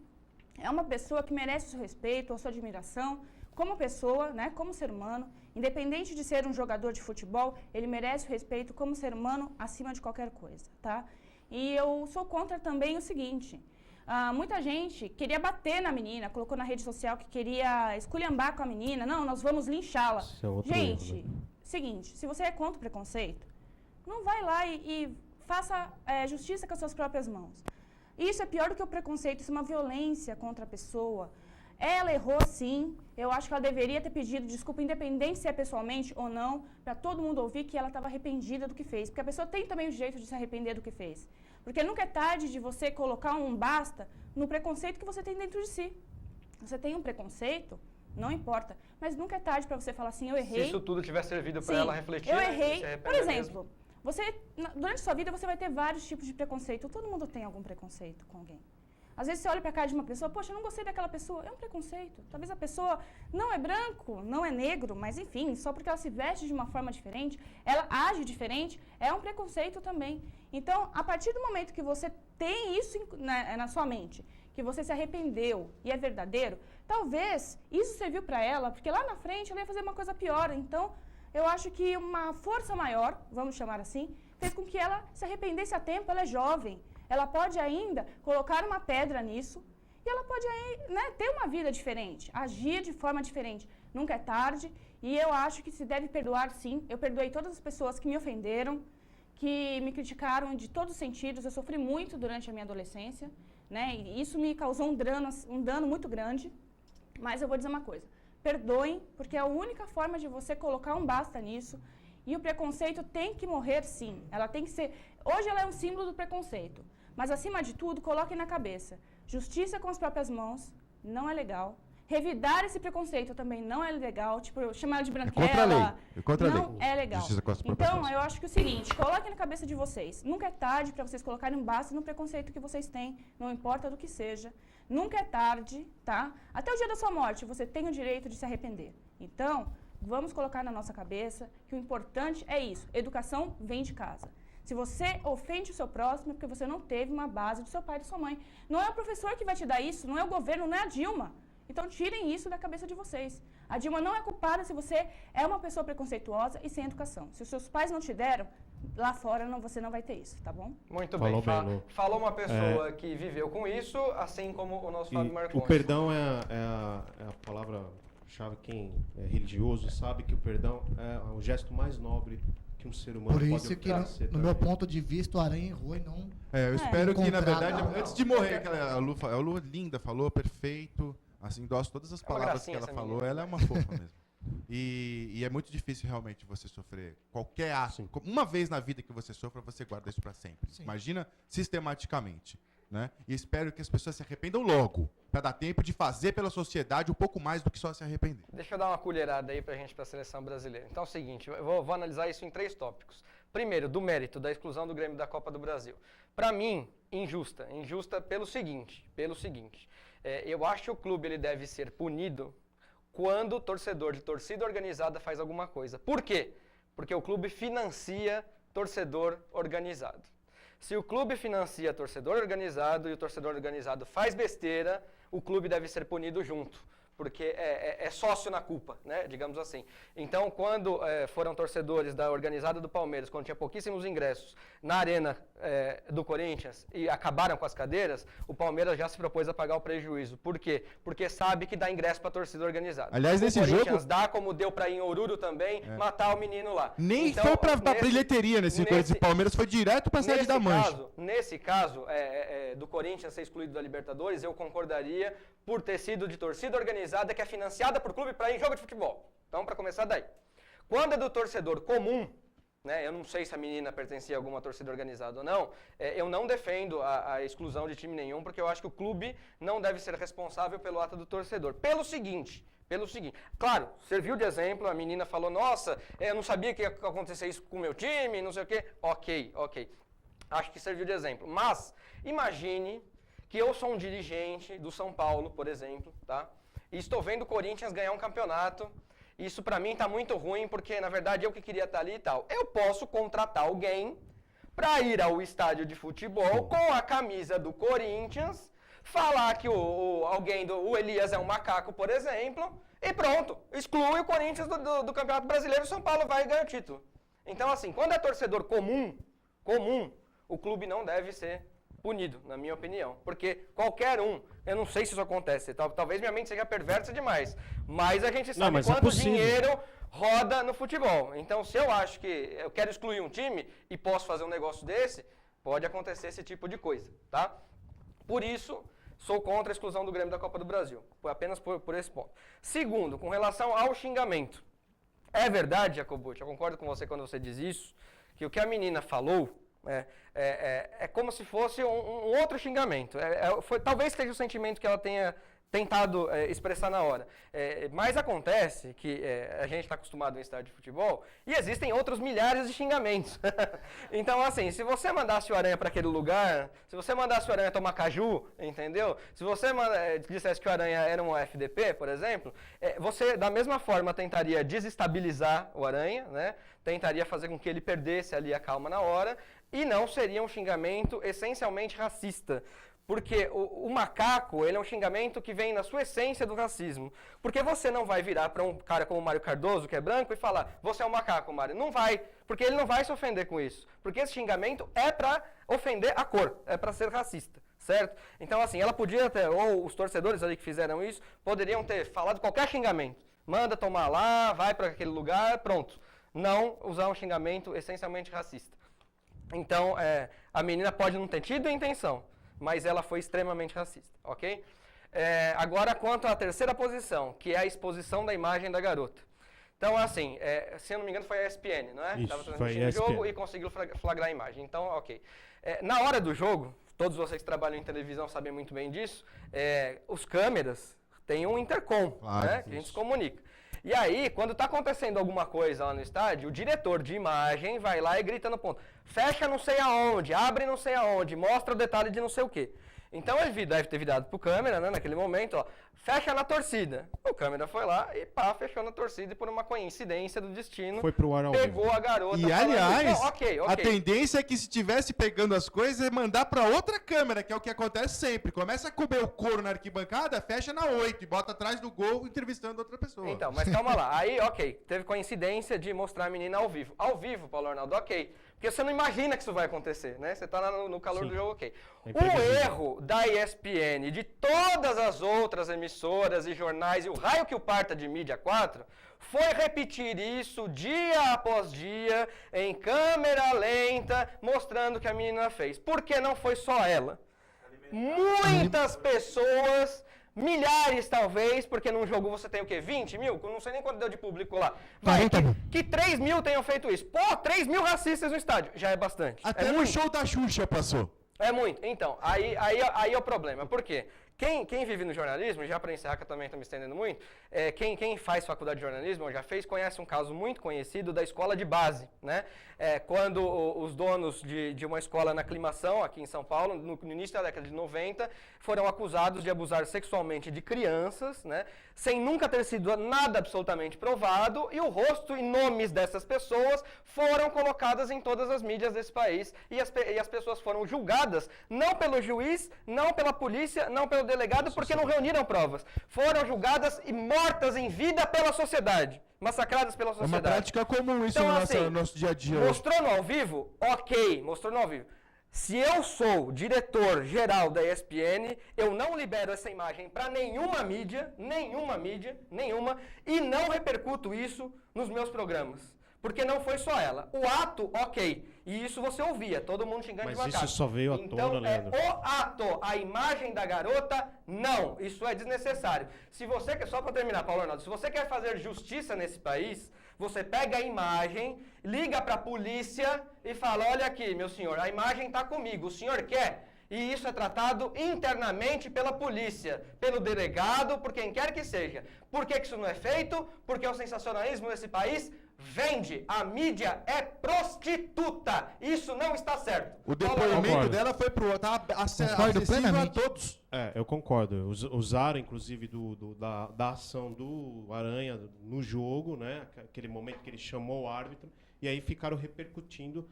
é uma pessoa que merece o seu respeito, a sua admiração, como pessoa, né, como ser humano, independente de ser um jogador de futebol, ele merece o respeito como ser humano acima de qualquer coisa, tá? E eu sou contra também o seguinte, muita gente queria bater na menina, colocou na rede social que queria esculhambar com a menina, não, nós vamos linchá-la. Gente, seguinte, se você é contra o preconceito, não vai lá e faça justiça com as suas próprias mãos. Isso é pior do que o preconceito, isso é uma violência contra a pessoa. Ela errou sim, eu acho que ela deveria ter pedido desculpa, independente se é pessoalmente ou não, para todo mundo ouvir que ela estava arrependida do que fez. Porque a pessoa tem também o direito de se arrepender do que fez. Porque nunca é tarde de você colocar um basta no preconceito que você tem dentro de si. Você tem um preconceito, não importa, mas nunca é tarde para você falar assim, eu errei. Se isso tudo tiver servido para ela refletir, eu errei. Por exemplo, durante a sua vida você vai ter vários tipos de preconceito. Todo mundo tem algum preconceito com alguém. Às vezes você olha para a cara de uma pessoa, poxa, eu não gostei daquela pessoa. É um preconceito. Talvez a pessoa não é branco, não é negro, mas enfim, só porque ela se veste de uma forma diferente, ela age diferente, é um preconceito também. Então, a partir do momento que você tem isso na sua mente, que você se arrependeu e é verdadeiro, talvez isso serviu para ela, porque lá na frente ela ia fazer uma coisa pior. Então, eu acho que uma força maior, vamos chamar assim, fez com que ela se arrependesse a tempo, ela é jovem. Ela pode ainda colocar uma pedra nisso e ela pode ter uma vida diferente, agir de forma diferente. Nunca é tarde e eu acho que se deve perdoar sim. Eu perdoei todas as pessoas que me ofenderam, que me criticaram de todos os sentidos. Eu sofri muito durante a minha adolescência, né? E isso me causou um dano muito grande. Mas eu vou dizer uma coisa, perdoem, porque é a única forma de você colocar um basta nisso. E o preconceito tem que morrer sim. Ela tem que ser... Hoje ela é um símbolo do preconceito. Mas, acima de tudo, coloquem na cabeça. Justiça com as próprias mãos não é legal. Revidar esse preconceito também não é legal. Tipo, chamar ela de branquela. É contra a lei. Não é legal. Justiça com as próprias mãos. Eu acho que é o seguinte, coloquem na cabeça de vocês. Nunca é tarde para vocês colocarem um basta no preconceito que vocês têm. Não importa do que seja. Nunca é tarde, tá? Até o dia da sua morte, você tem o direito de se arrepender. Então, vamos colocar na nossa cabeça que o importante é isso. Educação vem de casa. Se você ofende o seu próximo, é porque você não teve uma base do seu pai e da sua mãe. Não é o professor que vai te dar isso, não é o governo, não é a Dilma. Então, tirem isso da cabeça de vocês. A Dilma não é culpada se você é uma pessoa preconceituosa e sem educação. Se os seus pais não te deram, lá fora você não vai ter isso, tá bom? Muito bem. Falou uma pessoa que viveu com isso, assim como o nosso Fábio Marcondes. O perdão é a palavra-chave. Quem é religioso sabe que o perdão é o gesto mais nobre que um ser humano pode oferecer. Por isso que, no meu ponto de vista, o Aranha errou e não... eu espero que, na verdade, não. antes de morrer, a Lu linda, falou, perfeito, assim, endosso todas as palavras que ela falou, menina. Ela é uma fofa mesmo. E é muito difícil, realmente, você sofrer qualquer ato. Uma vez na vida que você sofra, você guarda isso para sempre. Sim. Imagina sistematicamente. Né? E espero que as pessoas se arrependam logo, para dar tempo de fazer pela sociedade um pouco mais do que só se arrepender. Deixa eu dar uma colherada aí pra gente, pra seleção brasileira. Então é o seguinte, eu vou analisar isso em 3 tópicos. Primeiro, do mérito da exclusão do Grêmio da Copa do Brasil. Para mim, injusta pelo seguinte, eu acho que o clube ele deve ser punido quando o torcedor de torcida organizada faz alguma coisa. Por quê? Porque o clube financia torcedor organizado. Se o clube financia torcedor organizado e o torcedor organizado faz besteira, o clube deve ser punido junto, porque é sócio na culpa, né, digamos assim. Então, quando foram torcedores da organizada do Palmeiras, quando tinha pouquíssimos ingressos, na arena do Corinthians e acabaram com as cadeiras, o Palmeiras já se propôs a pagar o prejuízo. Por quê? Porque sabe que dá ingresso para a torcida organizada. Aliás, nesse jogo... O Corinthians dá, como deu para ir em Oruro também, matar o menino lá. Nem então, foi pra bilheteria nesse Corinthians e Palmeiras, foi direto pra sede da Mancha. Nesse caso, do Corinthians ser excluído da Libertadores, eu concordaria por ter sido de torcida organizada que é financiada por clube para ir em jogo de futebol. Então, para começar daí. Quando é do torcedor comum, né, eu não sei se a menina pertencia a alguma torcida organizada ou não, eu não defendo a exclusão de time nenhum, porque eu acho que o clube não deve ser responsável pelo ato do torcedor. Pelo seguinte, claro, serviu de exemplo, a menina falou, nossa, eu não sabia que ia acontecer isso com o meu time, não sei o quê. Ok. Acho que serviu de exemplo. Mas, imagine que eu sou um dirigente do São Paulo, por exemplo, tá? E estou vendo o Corinthians ganhar um campeonato. Isso pra mim tá muito ruim, porque na verdade eu que queria estar ali e tal. Eu posso contratar alguém pra ir ao estádio de futebol com a camisa do Corinthians, falar que o Elias é um macaco, por exemplo, e pronto, exclui o Corinthians do Campeonato Brasileiro e o São Paulo vai ganhar o título. Então assim, quando é torcedor comum, o clube não deve ser punido, na minha opinião. Porque qualquer um, eu não sei se isso acontece, talvez minha mente seja perversa demais, mas a gente sabe quanto dinheiro roda no futebol. Então, se eu acho que eu quero excluir um time e posso fazer um negócio desse, pode acontecer esse tipo de coisa, tá? Por isso, sou contra a exclusão do Grêmio da Copa do Brasil, apenas por esse ponto. Segundo, com relação ao xingamento. É verdade, Jacobucci, eu concordo com você quando você diz isso, que o que a menina falou é como se fosse um outro xingamento. Talvez seja o sentimento que ela tenha tentado expressar na hora. Mas acontece que a gente está acostumado em estádio de futebol e existem outros milhares de xingamentos. Então, assim, se você mandasse o Aranha para aquele lugar, se você mandasse o Aranha tomar caju, entendeu? Se você dissesse que o Aranha era um FDP, por exemplo, você, da mesma forma, tentaria desestabilizar o Aranha, né? Tentaria fazer com que ele perdesse ali a calma na hora, e não seria um xingamento essencialmente racista. Porque o macaco, ele é um xingamento que vem na sua essência do racismo. Porque você não vai virar para um cara como o Mário Cardoso, que é branco, e falar, você é um macaco, Mário. Não vai, porque ele não vai se ofender com isso. Porque esse xingamento é para ofender a cor, é para ser racista, certo? Então, assim, ela podia ter, ou os torcedores ali que fizeram isso, poderiam ter falado qualquer xingamento. Manda tomar lá, vai para aquele lugar, pronto. Não usar um xingamento essencialmente racista. Então, a menina pode não ter tido a intenção, mas ela foi extremamente racista, ok? Agora, quanto à terceira posição, que é a exposição da imagem da garota. Então, assim, se eu não me engano, foi a ESPN, não é? Estava transmitindo o jogo e conseguiu flagrar a imagem. Então, ok. Na hora do jogo, todos vocês que trabalham em televisão sabem muito bem disso, os câmeras têm um intercom, né, que a gente se comunica. E aí, quando está acontecendo alguma coisa lá no estádio, o diretor de imagem vai lá e grita no ponto, fecha não sei aonde, abre não sei aonde, mostra o detalhe de não sei o quê. Então ele deve ter virado pro câmera, né, naquele momento, ó, fecha na torcida. O câmera foi lá e fechou na torcida e por uma coincidência do destino, foi pro ar ao pegou vivo. A garota. E aliás, okay. a tendência é que se estivesse pegando as coisas é mandar pra outra câmera, que é o que acontece sempre. Começa a comer o couro na arquibancada, fecha na 8 e bota atrás do gol entrevistando outra pessoa. Então, mas calma lá. Aí, ok, teve coincidência de mostrar a menina ao vivo. Ao vivo, Paulo Arnaldo, ok. Porque você não imagina que isso vai acontecer, né? Você está no calor do jogo, ok. O erro da ESPN, de todas as outras emissoras e jornais, e o raio que o parta de mídia 4, foi repetir isso dia após dia, em câmera lenta, mostrando o que a menina fez. Porque não foi só ela. Muitas pessoas... Milhares, talvez, porque num jogo você tem o quê? 20 mil? Não sei nem quanto deu de público lá. Vai, que 3 mil tenham feito isso. Pô, 3 mil racistas no estádio. Já é bastante. Até no show da Xuxa passou. É muito. Então, aí é o problema. Por quê? Quem vive no jornalismo, já para encerrar, que eu também estou me estendendo muito, quem faz faculdade de jornalismo, ou já fez, conhece um caso muito conhecido da escola de base, né? Quando os donos de uma escola na Aclimação, aqui em São Paulo, no início da década de 90, foram acusados de abusar sexualmente de crianças, né? Sem nunca ter sido nada absolutamente provado, e o rosto e nomes dessas pessoas foram colocadas em todas as mídias desse país, e as pessoas foram julgadas, não pelo juiz, não pela polícia, não pelo delegado, porque não reuniram provas. Foram julgadas e mortas em vida pela sociedade. Massacradas pela sociedade. É uma prática comum isso Então, no assim, nosso dia a dia. Mostrou no ao vivo? Ok, mostrou no ao vivo. Se eu sou diretor-geral da ESPN, eu não libero essa imagem para nenhuma mídia, e não repercuto isso nos meus programas. Porque não foi só ela. O ato, ok. E isso você ouvia, todo mundo xingando de Mas macaco. isso só veio à Então, tona, Leandro. o ato, a imagem da garota, não. Isso é desnecessário. Se você quer, só para terminar, Paulo Arnaldo, se você quer fazer justiça nesse país, você pega a imagem, liga para a polícia e fala, olha aqui, meu senhor, a imagem está comigo, o senhor quer? E isso é tratado internamente pela polícia, pelo delegado, por quem quer que seja. Por que isso não é feito? Porque o sensacionalismo nesse país vende. A mídia é prostituta. Isso não está certo. O depoimento Concordo. dela foi pro tá Concordo acessível a plenamente. todos. Eu concordo. Usaram, inclusive, da ação do Aranha no jogo, né? Aquele momento que ele chamou o árbitro, e aí ficaram repercutindo,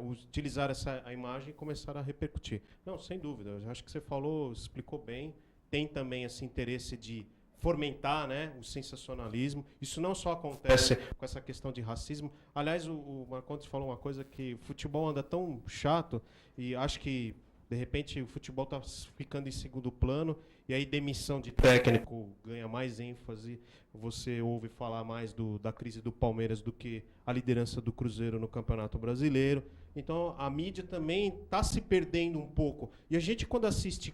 utilizaram a imagem e começaram a repercutir. Não, sem dúvida. Eu acho que você falou, explicou bem. Tem também esse interesse de fomentar, né, o sensacionalismo. Isso não só acontece com essa questão de racismo. Aliás, o Marcondes falou uma coisa, que o futebol anda tão chato, e acho que, de repente, o futebol está ficando em segundo plano, e aí demissão de técnico ganha mais ênfase. Você ouve falar mais da crise do Palmeiras do que a liderança do Cruzeiro no Campeonato Brasileiro. Então, a mídia também está se perdendo um pouco. E a gente, quando assiste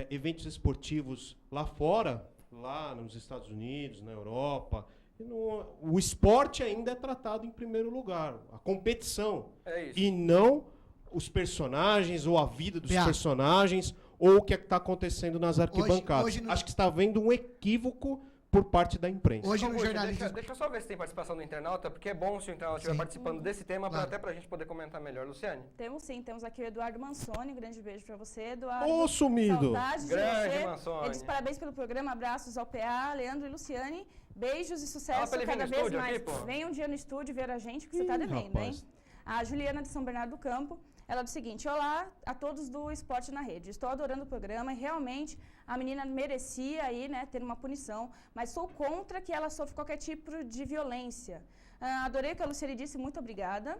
eventos esportivos lá fora, lá nos Estados Unidos, na Europa, o esporte ainda é tratado em primeiro lugar, a competição, É isso. e não os personagens, ou a vida dos Piá. personagens, ou o que está acontecendo nas arquibancadas. hoje no- Acho que está havendo um equívoco por parte da imprensa. Hoje no Concurso, jornalismo... deixa eu só ver se tem participação do internauta, porque é bom se o internauta estiver Sim. participando desse tema, Claro. até para a gente poder comentar melhor. Luciane? Temos sim, temos aqui o Eduardo Mansoni, um grande beijo para você, Eduardo. Ô, sumido! Saudades de Grande você. Mansoni. Ele diz parabéns pelo programa, abraços ao PA, Leandro e Luciane. Beijos e Fala sucesso pra ele vir cada no vez estúdio mais. aqui, pô. Venha um dia no estúdio ver a gente, que você está devendo, hein? rapaz. A Juliana de São Bernardo do Campo, ela diz o seguinte: olá a todos do Esporte na Rede. Estou adorando o programa e realmente a menina merecia aí, né, ter uma punição, mas sou contra que ela sofra qualquer tipo de violência. Adorei o que a Luciane disse, muito obrigada.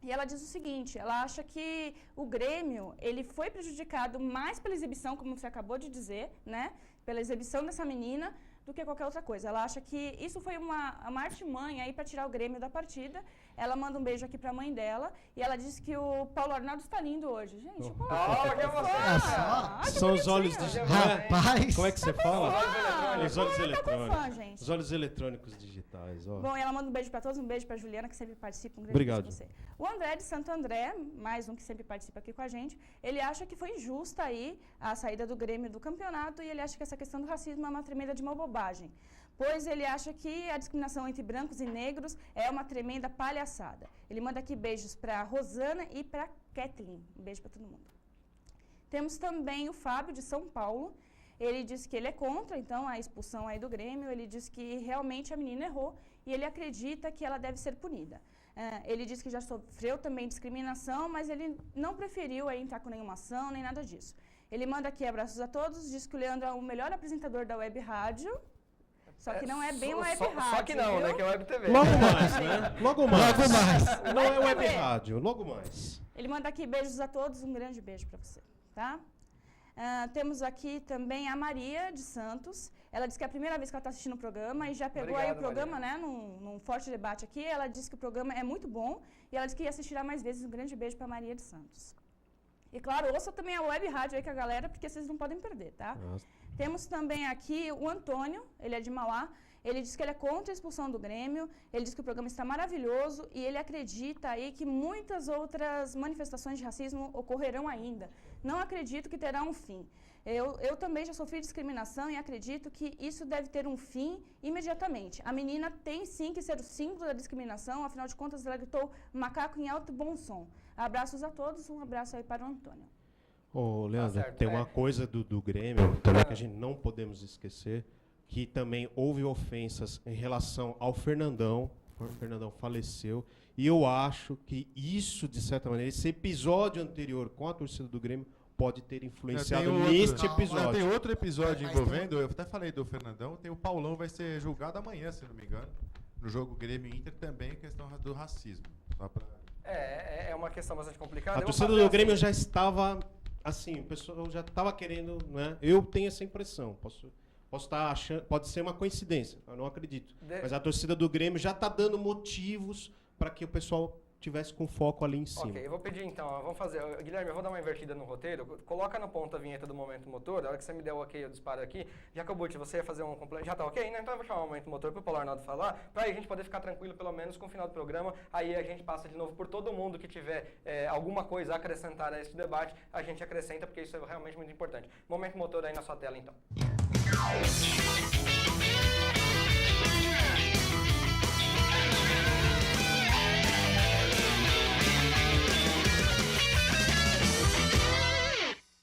E ela diz o seguinte, ela acha que o Grêmio, ele foi prejudicado mais pela exibição, como você acabou de dizer, né, pela exibição dessa menina, do que qualquer outra coisa. Ela acha que isso foi uma artimanha aí para tirar o Grêmio da partida. Ela manda um beijo aqui para a mãe dela e ela diz que o Paulo Arnaldo está lindo hoje. Gente, o Paulo Ah, que Arnaldo você! São os olhos de... Rapaz! Como é que você fala? Os olhos Tá com eletrônicos. fã, gente. Os olhos eletrônicos digitais, ó. Bom, e ela manda um beijo para todos, um beijo para Juliana, que sempre participa, um grande Obrigado. beijo pra você. O André de Santo André, mais um que sempre participa aqui com a gente, ele acha que foi injusta aí a saída do Grêmio do campeonato e ele acha que essa questão do racismo é uma tremenda de uma bobagem, pois ele acha que a discriminação entre brancos e negros é uma tremenda palhaçada. Ele manda aqui beijos para Rosana e para Kathleen. Um beijo para todo mundo. Temos também o Fábio de São Paulo. Ele diz que ele é contra, então, a expulsão aí do Grêmio. Ele diz que realmente a menina errou e ele acredita que ela deve ser punida. Ele diz que já sofreu também discriminação, mas ele não preferiu aí entrar com nenhuma ação, nem nada disso. Ele manda aqui abraços a todos, diz que o Leandro é o melhor apresentador da Web Rádio, só que não é bem uma Web Rádio, Só que não, viu? né? Que é Web TV. Logo mais, né? Logo mais. Logo mais. Não é web TV. rádio, logo mais. Ele manda aqui beijos a todos, um grande beijo para você, tá? Temos aqui também a Maria de Santos. Ela diz que é a primeira vez que ela está assistindo o programa e já pegou aí o Obrigado, programa, Maria. né, num forte debate aqui. Ela diz que o programa é muito bom e ela diz que assistirá mais vezes. Um grande beijo para Maria de Santos. E claro, ouça também a Web Rádio aí com a galera, porque vocês não podem perder, tá? Nossa. Temos também aqui o Antônio, ele é de Mauá. Ele diz que ele é contra a expulsão do Grêmio, ele diz que o programa está maravilhoso e ele acredita aí que muitas outras manifestações de racismo ocorrerão ainda. não acredito que terá um fim. Eu também já sofri discriminação e acredito que isso deve ter um fim imediatamente. A menina tem sim que ser o símbolo da discriminação, afinal de contas ela gritou macaco em alto e bom som. Abraços a todos, um abraço aí para o Antônio. Ô, Leandro, certo, tem uma coisa do Grêmio também que a gente não podemos esquecer, que também houve ofensas em relação ao Fernandão. O Fernandão faleceu. E eu acho que isso, de certa maneira, esse episódio anterior com a torcida do Grêmio pode ter influenciado neste episódio. Tem outro episódio Mas envolvendo, eu até falei do Fernandão, tem o Paulão, vai ser julgado amanhã, se não me engano, no jogo Grêmio Inter também, questão do racismo. Só pra... É uma questão bastante complicada. A torcida do Grêmio já estava, assim, o pessoal já estava querendo, né? Eu tenho essa impressão, posso estar achando, pode ser uma coincidência, eu não acredito. Mas a torcida do Grêmio já está dando motivos para que o pessoal tivesse com foco ali em cima. Ok, eu vou pedir então, vamos fazer. Guilherme, eu vou dar uma invertida no roteiro. Coloca no ponto a vinheta do Momento Motor. A hora que você me der o ok, eu disparo aqui. Jacobucci, você ia fazer um complemento. Já tá ok, né? Então eu vou chamar o Momento Motor para o Paulo Arnaldo falar, para a gente poder ficar tranquilo pelo menos com o final do programa. Aí a gente passa de novo por todo mundo que tiver alguma coisa a acrescentar a esse debate. A gente acrescenta, porque isso é realmente muito importante. Momento Motor aí na sua tela, então.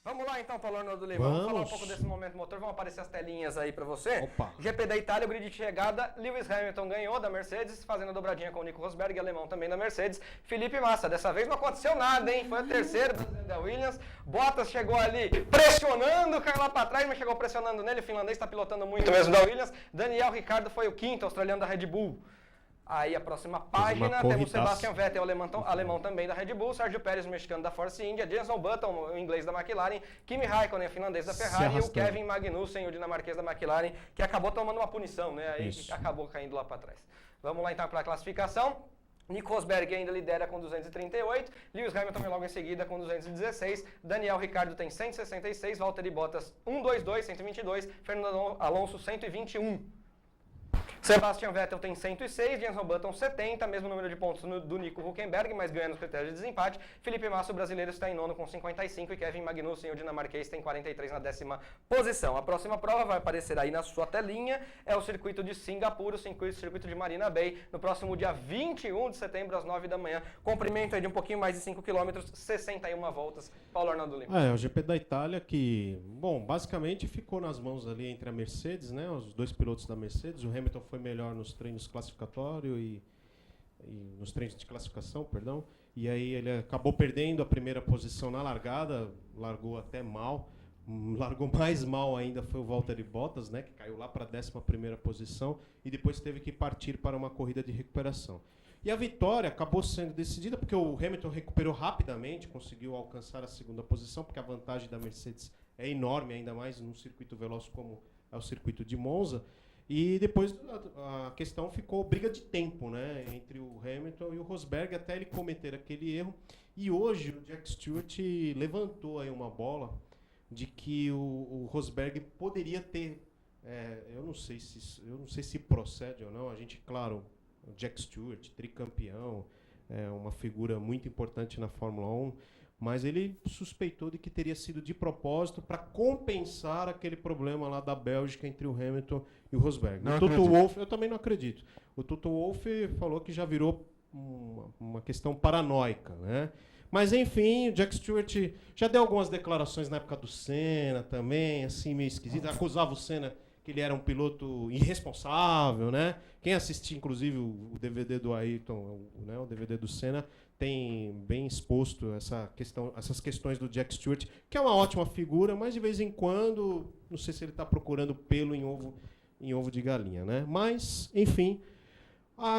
Vamos lá então, Paulo Arnaldo Lima. Vamos falar um pouco desse Momento Motor. Vão aparecer as telinhas aí pra você. Opa. GP da Itália, o grid de chegada. Lewis Hamilton ganhou da Mercedes, fazendo a dobradinha com o Nico Rosberg, alemão também da Mercedes. Felipe Massa, dessa vez não aconteceu nada, hein? Foi a terceira da Williams. Bottas chegou ali pressionando, caiu lá pra trás, mas chegou pressionando nele. O finlandês está pilotando muito mesmo da Williams. Daniel Ricciardo foi o quinto, australiano da Red Bull. Aí a próxima página, temos Sebastian Vettel, alemão também da Red Bull, Sérgio Pérez, o mexicano da Force India, Jenson Button, o inglês da McLaren, Kimi Raikkonen, finlandês da Ferrari, e o Kevin Magnussen, o dinamarquês da McLaren, que acabou tomando uma punição, né? Aí acabou caindo lá para trás. Vamos lá então para a classificação. Nico Rosberg ainda lidera com 238, Lewis Hamilton vem logo em seguida com 216, Daniel Ricciardo tem 166, Valtteri Bottas 122, 122, Fernando Alonso 121. Sebastian Vettel tem 106, Jenson Button 70, mesmo número de pontos do Nico Hülkenberg, mas ganha nos critérios de desempate. Felipe Massa, o brasileiro, está em nono com 55 e Kevin Magnussen, o dinamarquês, tem 43 na 10ª posição. A próxima prova vai aparecer aí na sua telinha, é o circuito de Singapura, o circuito de Marina Bay, no próximo dia 21 de setembro, às 9 da manhã. Comprimento aí de um pouquinho mais de 5 km, 61 voltas. Paulo Arnaldo Lima. O GP da Itália que, bom, basicamente ficou nas mãos ali entre a Mercedes, né, os dois pilotos da Mercedes. O Hamilton foi melhor nos treinos classificatórios e nos treinos de classificação, perdão. E aí ele acabou perdendo a primeira posição na largada, largou até mal. Largou mais mal ainda foi o Valtteri Bottas, né, que caiu lá para a 11ª posição e depois teve que partir para uma corrida de recuperação. E a vitória acabou sendo decidida porque o Hamilton recuperou rapidamente, conseguiu alcançar a 2ª posição, porque a vantagem da Mercedes é enorme, ainda mais num circuito veloz como é o circuito de Monza. E depois a questão ficou briga de tempo, né, entre o Hamilton e o Rosberg, até ele cometer aquele erro. E hoje o Jack Stewart levantou aí uma bola de que o Rosberg poderia ter, eu não sei se procede ou não. A gente, claro, o Jack Stewart, tricampeão, é uma figura muito importante na Fórmula 1, mas ele suspeitou de que teria sido de propósito para compensar aquele problema lá da Bélgica entre o Hamilton e o Rosberg. O Toto Wolff, eu também não acredito. O Toto Wolff falou que já virou uma questão paranoica, né? Mas enfim, o Jack Stewart já deu algumas declarações na época do Senna também, assim, meio esquisito. Acusava o Senna que ele era um piloto irresponsável, né? Quem assistiu, inclusive, o DVD do Ayrton, né, o DVD do Senna, tem bem exposto essas questões do Jack Stewart, que é uma ótima figura, mas de vez em quando, não sei se ele está procurando pelo em ovo de galinha, né? Mas, enfim,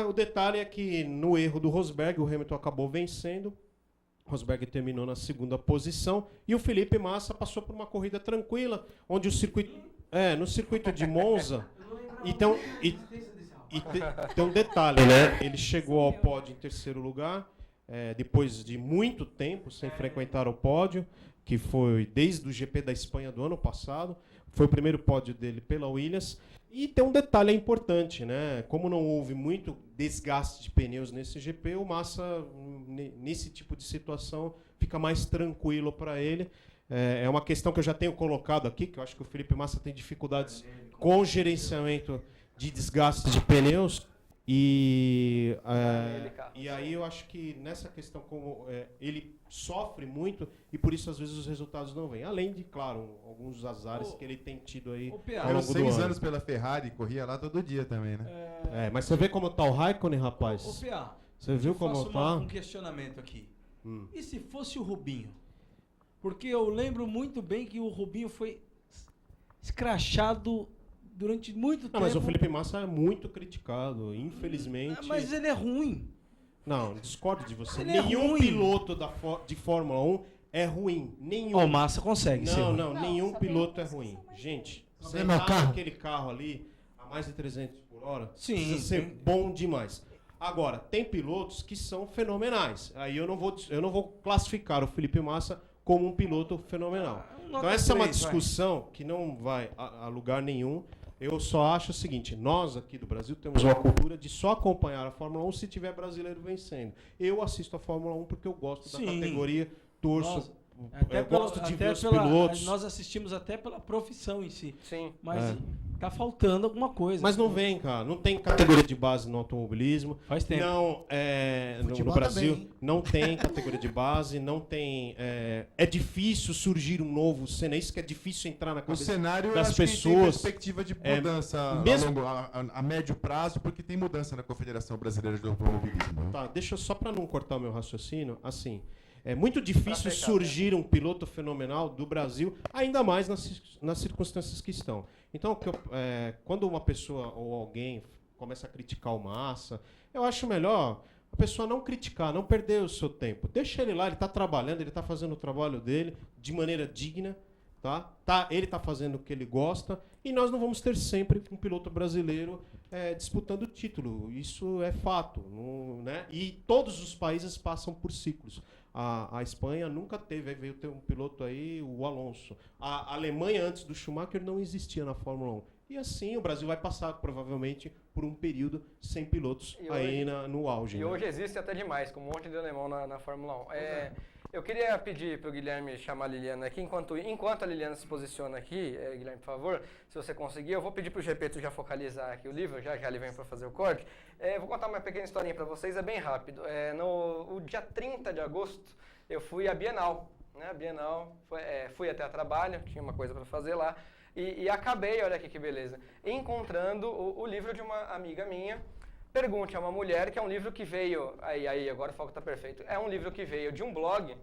o detalhe é que no erro do Rosberg, o Hamilton acabou vencendo. Rosberg terminou na 2ª posição e o Felipe Massa passou por uma corrida tranquila, onde o circuito, no circuito de Monza, então, tem um detalhe, né? Ele chegou ao pódio em 3º lugar, depois de muito tempo sem frequentar o pódio, que foi desde o GP da Espanha do ano passado. Foi o primeiro pódio dele pela Williams. E tem um detalhe importante, né? Como não houve muito desgaste de pneus nesse GP, o Massa, nesse tipo de situação, fica mais tranquilo para ele. É uma questão que eu já tenho colocado aqui, que eu acho que o Felipe Massa tem dificuldades com o gerenciamento de desgaste de pneus. E aí eu acho que nessa questão, como ele sofre muito e por isso às vezes os resultados não vêm. Além de, claro, alguns azares que ele tem tido aí ao longo do 6 ano. anos pela Ferrari, corria lá todo dia também, né? Mas você vê como tá o Raikkonen, rapaz? Ô, Pia, Você viu como faço tá? um questionamento aqui. E se fosse o Rubinho? Porque eu lembro muito bem que o Rubinho foi escrachado durante muito tempo. Mas o Felipe Massa é muito criticado, infelizmente. Mas ele é ruim. Não, discordo de você. Ele é Nenhum ruim. piloto de Fórmula 1 é ruim. Nenhum. O Massa consegue ser ruim. Não, nenhum só piloto tem é uma ruim. exceção, mas Gente, você Problema é o tá carro. naquele carro ali a mais de 300 por hora, Sim, precisa ser tem- bom demais. Agora, tem pilotos que são fenomenais. Aí eu não vou classificar o Felipe Massa como um piloto fenomenal. Nota Então essa é uma 3, vai. discussão que não vai a lugar nenhum. Eu só acho o seguinte, nós aqui do Brasil temos uma cultura de só acompanhar a Fórmula 1 se tiver brasileiro vencendo. Eu assisto a Fórmula 1 porque eu gosto da Sim. categoria, torço, Nossa, eu gosto de ver os pilotos. Nós assistimos até pela profissão em si. Sim. Mas tá faltando alguma coisa. Mas não vem, cara. Não tem categoria de base no automobilismo. Faz tempo. Não, no Futebol Brasil também, hein? não tem categoria de base, não tem. É difícil surgir um novo cenário. Isso que é difícil entrar na O cabeça cenário das acho que tem pessoas. perspectiva de É, mudança mesmo- a médio prazo, porque tem mudança na Confederação Brasileira de Automobilismo. né? Tá, deixa eu só para não cortar o meu raciocínio, assim, é muito difícil Pra fechar, surgir um piloto fenomenal do Brasil, ainda mais nas circunstâncias que estão. Então, quando uma pessoa ou alguém começa a criticar o Massa, eu acho melhor a pessoa não criticar, não perder o seu tempo. Deixa ele lá, ele está trabalhando, ele está fazendo o trabalho dele de maneira digna, ele está fazendo o que ele gosta, e nós não vamos ter sempre um piloto brasileiro disputando o título. Isso é fato. Né? E todos os países passam por ciclos. A Espanha nunca teve, veio ter um piloto aí, o Alonso. A Alemanha, antes do Schumacher, não existia na Fórmula 1. E assim o Brasil vai passar, provavelmente, por um período sem pilotos E aí no auge. E né? hoje existe até demais, com um monte de alemão na Fórmula 1. Eu queria pedir para o Guilherme chamar a Liliana aqui, enquanto a Liliana se posiciona aqui, Guilherme, por favor, se você conseguir, eu vou pedir para o Gepeto já focalizar aqui o livro, já ele vem para fazer o corte. Vou contar uma pequena historinha para vocês, é bem rápido. No dia 30 de agosto, eu fui à Bienal, né? A Bienal, fui até a trabalho, tinha uma coisa para fazer lá, e acabei, olha aqui que beleza, encontrando o livro de uma amiga minha, Pergunte a uma Mulher, que é um livro que veio, aí agora o foco está perfeito, é um livro que veio de um blog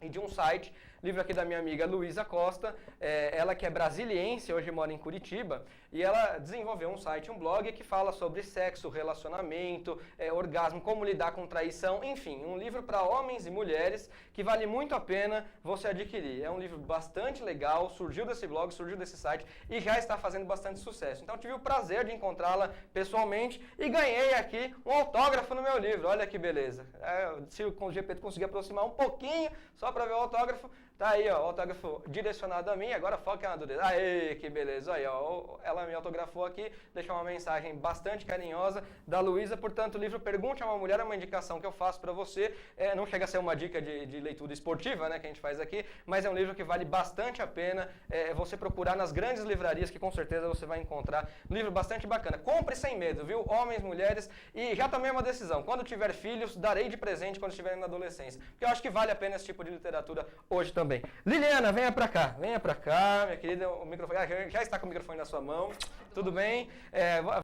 e de um site, livro aqui da minha amiga Luísa Costa, ela que é brasiliense, hoje mora em Curitiba, e ela desenvolveu um site, um blog que fala sobre sexo, relacionamento, orgasmo, como lidar com traição, enfim, um livro para homens e mulheres que vale muito a pena você adquirir. É um livro bastante legal, surgiu desse blog, surgiu desse site e já está fazendo bastante sucesso. Então tive o prazer de encontrá-la pessoalmente e ganhei aqui um autógrafo no meu livro, olha que beleza. Se o GPT conseguir aproximar um pouquinho, só para ver o autógrafo, tá aí, ó, o autógrafo direcionado a mim, agora foca na dureza. Aê, que beleza, aí, ó, ela me autografou aqui, deixou uma mensagem bastante carinhosa da Luísa, portanto, o livro Pergunte a uma Mulher é uma indicação que eu faço para você, não chega a ser uma dica de leitura esportiva, né, que a gente faz aqui, mas é um livro que vale bastante a pena você procurar nas grandes livrarias, que com certeza você vai encontrar um livro bastante bacana. Compre sem medo, viu, homens, mulheres, e já tomei uma decisão, quando tiver filhos, darei de presente quando estiverem na adolescência, porque eu acho que vale a pena esse tipo de literatura hoje também. Liliana, venha pra cá, minha querida, o microfone, já está com o microfone na sua mão, tudo bem?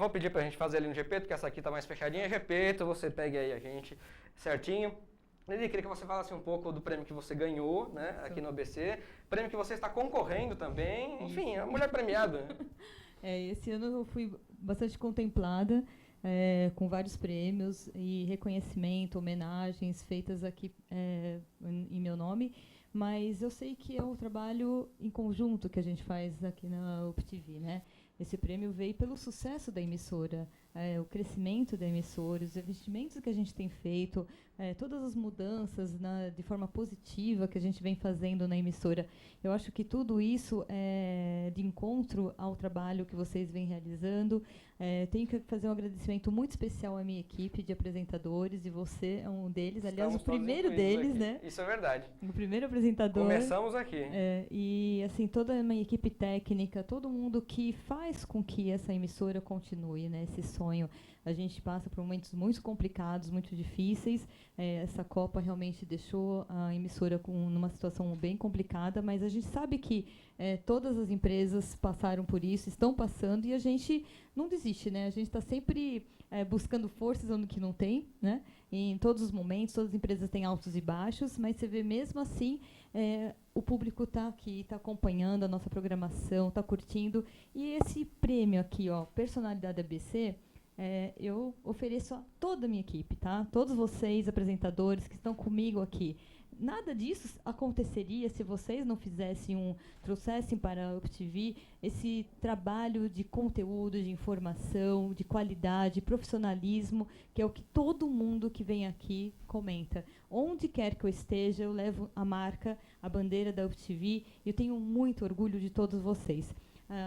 Vou pedir pra gente fazer ali no Gepeto, porque essa aqui tá mais fechadinha. Gepeto, você pegue aí a gente certinho. Lili, queria que você falasse um pouco do prêmio que você ganhou, né, aqui no ABC, prêmio que você está concorrendo também, enfim, a mulher premiada. Esse ano eu fui bastante contemplada, com vários prêmios e reconhecimento, homenagens feitas aqui em meu nome, mas eu sei que é um trabalho em conjunto que a gente faz aqui na UpTV, né? Esse prêmio veio pelo sucesso da emissora. o crescimento da emissora, os investimentos que a gente tem feito, todas as mudanças de forma positiva que a gente vem fazendo na emissora. Eu acho que tudo isso é de encontro ao trabalho que vocês vêm realizando. Tenho que fazer um agradecimento muito especial à minha equipe de apresentadores, e você é um deles. Aliás, Estamos o primeiro todos incluídos deles, aqui. né? Isso é verdade. O primeiro apresentador. Começamos aqui. E assim, toda a minha equipe técnica, todo mundo que faz com que essa emissora continue, né? Esse sonho. A gente passa por momentos muito complicados, muito difíceis. Essa Copa realmente deixou a emissora numa situação bem complicada, mas a gente sabe que todas as empresas passaram por isso, estão passando, e a gente não desiste, né? A gente está sempre buscando forças onde que não tem, né? Em todos os momentos, todas as empresas têm altos e baixos, mas você vê mesmo assim, o público está aqui, está acompanhando a nossa programação, está curtindo. E esse prêmio aqui, ó, Personalidade ABC, eu ofereço a toda a minha equipe, tá? Todos vocês, apresentadores que estão comigo aqui. Nada disso aconteceria se vocês não trouxessem para a UpTV esse trabalho de conteúdo, de informação, de qualidade, profissionalismo, que é o que todo mundo que vem aqui comenta. Onde quer que eu esteja, eu levo a marca, a bandeira da UpTV, e eu tenho muito orgulho de todos vocês.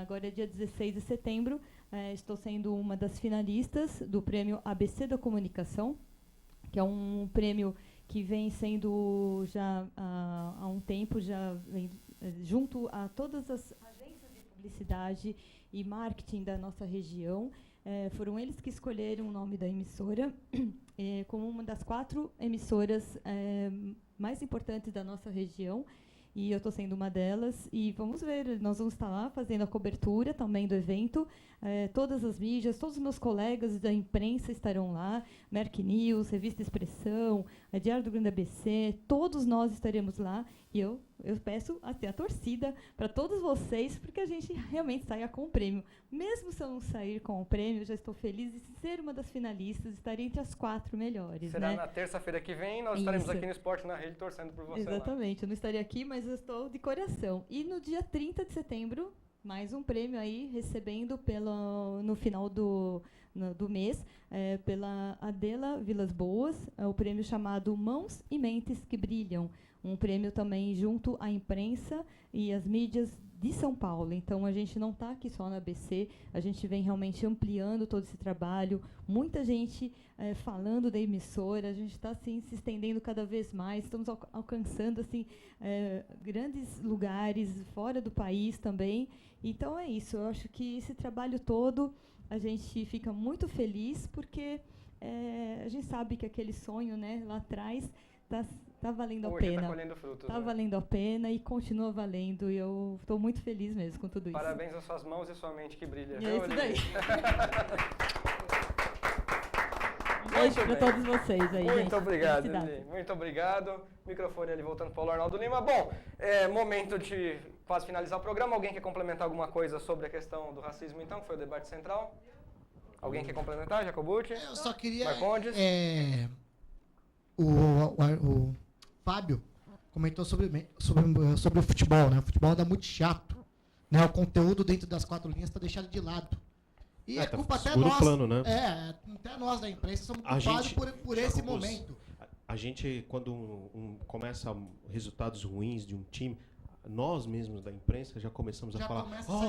Agora é dia 16 de setembro, estou sendo uma das finalistas do prêmio ABC da Comunicação, que é um prêmio que vem sendo já há um tempo, já vem junto a todas as agências de publicidade e marketing da nossa região. Foram eles que escolheram o nome da emissora como uma das 4 emissoras mais importantes da nossa região. E eu estou sendo uma delas, e vamos ver, nós vamos estar lá fazendo a cobertura também do evento. Todas as mídias, todos os meus colegas da imprensa estarão lá, Merck News, Revista Expressão, Diário do Grande ABC, todos nós estaremos lá, e eu peço até a torcida para todos vocês, porque a gente realmente saia com o prêmio. Mesmo se eu não sair com o prêmio, eu já estou feliz de ser uma das finalistas, estar entre as 4 melhores. Será né? na terça-feira que vem, nós estaremos aqui no Esporte na Rede torcendo por você. Exatamente, eu não estarei aqui, mas eu estou de coração. E no dia 30 de setembro, mais um prêmio aí, recebendo no final do mês, pela Adela Vilas Boas, o prêmio chamado Mãos e Mentes que Brilham. Um prêmio também junto à imprensa e às mídias de São Paulo. Então, a gente não está aqui só na ABC, a gente vem realmente ampliando todo esse trabalho, muita gente falando da emissora, a gente está assim, se estendendo cada vez mais, estamos alcançando assim, grandes lugares fora do país também. Então, é isso, eu acho que esse trabalho todo, a gente fica muito feliz, porque a gente sabe que aquele sonho, né, lá atrás está valendo a pena. Está colhendo frutos. Está valendo a pena e continua valendo. E eu estou muito feliz mesmo com tudo isso. Parabéns às suas mãos e sua mente que brilha. E é isso daí. Beijo para todos vocês aí, Muito gente. obrigado, Lili. Muito obrigado. Microfone ali voltando para o Arnaldo Lima. Bom, momento de quase finalizar o programa. Alguém quer complementar alguma coisa sobre a questão do racismo, então, que foi o debate central? Alguém quer complementar, Jacobucci? Eu só queria... Marcondes? O Fábio comentou sobre o futebol, né? O futebol anda muito chato, né? O conteúdo dentro das 4 linhas está deixado de lado. E é culpa até nós. Plano, né? Até nós da imprensa somos culpados por esse momento. A gente, quando começa resultados ruins de um time, nós mesmos da imprensa já começamos a falar: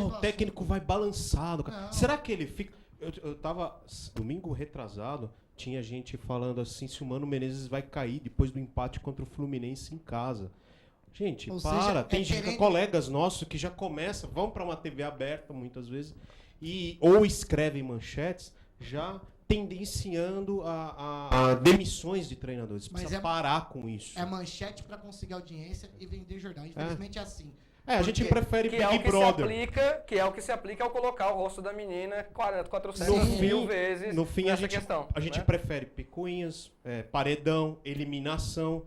o técnico vai balançado. Será que ele fica... Eu tava, domingo retrasado, tinha gente falando assim, se o Mano Menezes vai cair depois do empate contra o Fluminense em casa. Gente, tem colegas nossos que já vão para uma TV aberta muitas vezes, ou escrevem manchetes já tendenciando a demissões de treinadores. Precisa parar com isso. É manchete para conseguir audiência e vender jornal. Infelizmente é assim. A gente prefere Big Brother. Que é o que se aplica ao colocar o rosto da menina 400.000 vezes no fim, nessa questão. A gente prefere picuinhas, paredão, eliminação.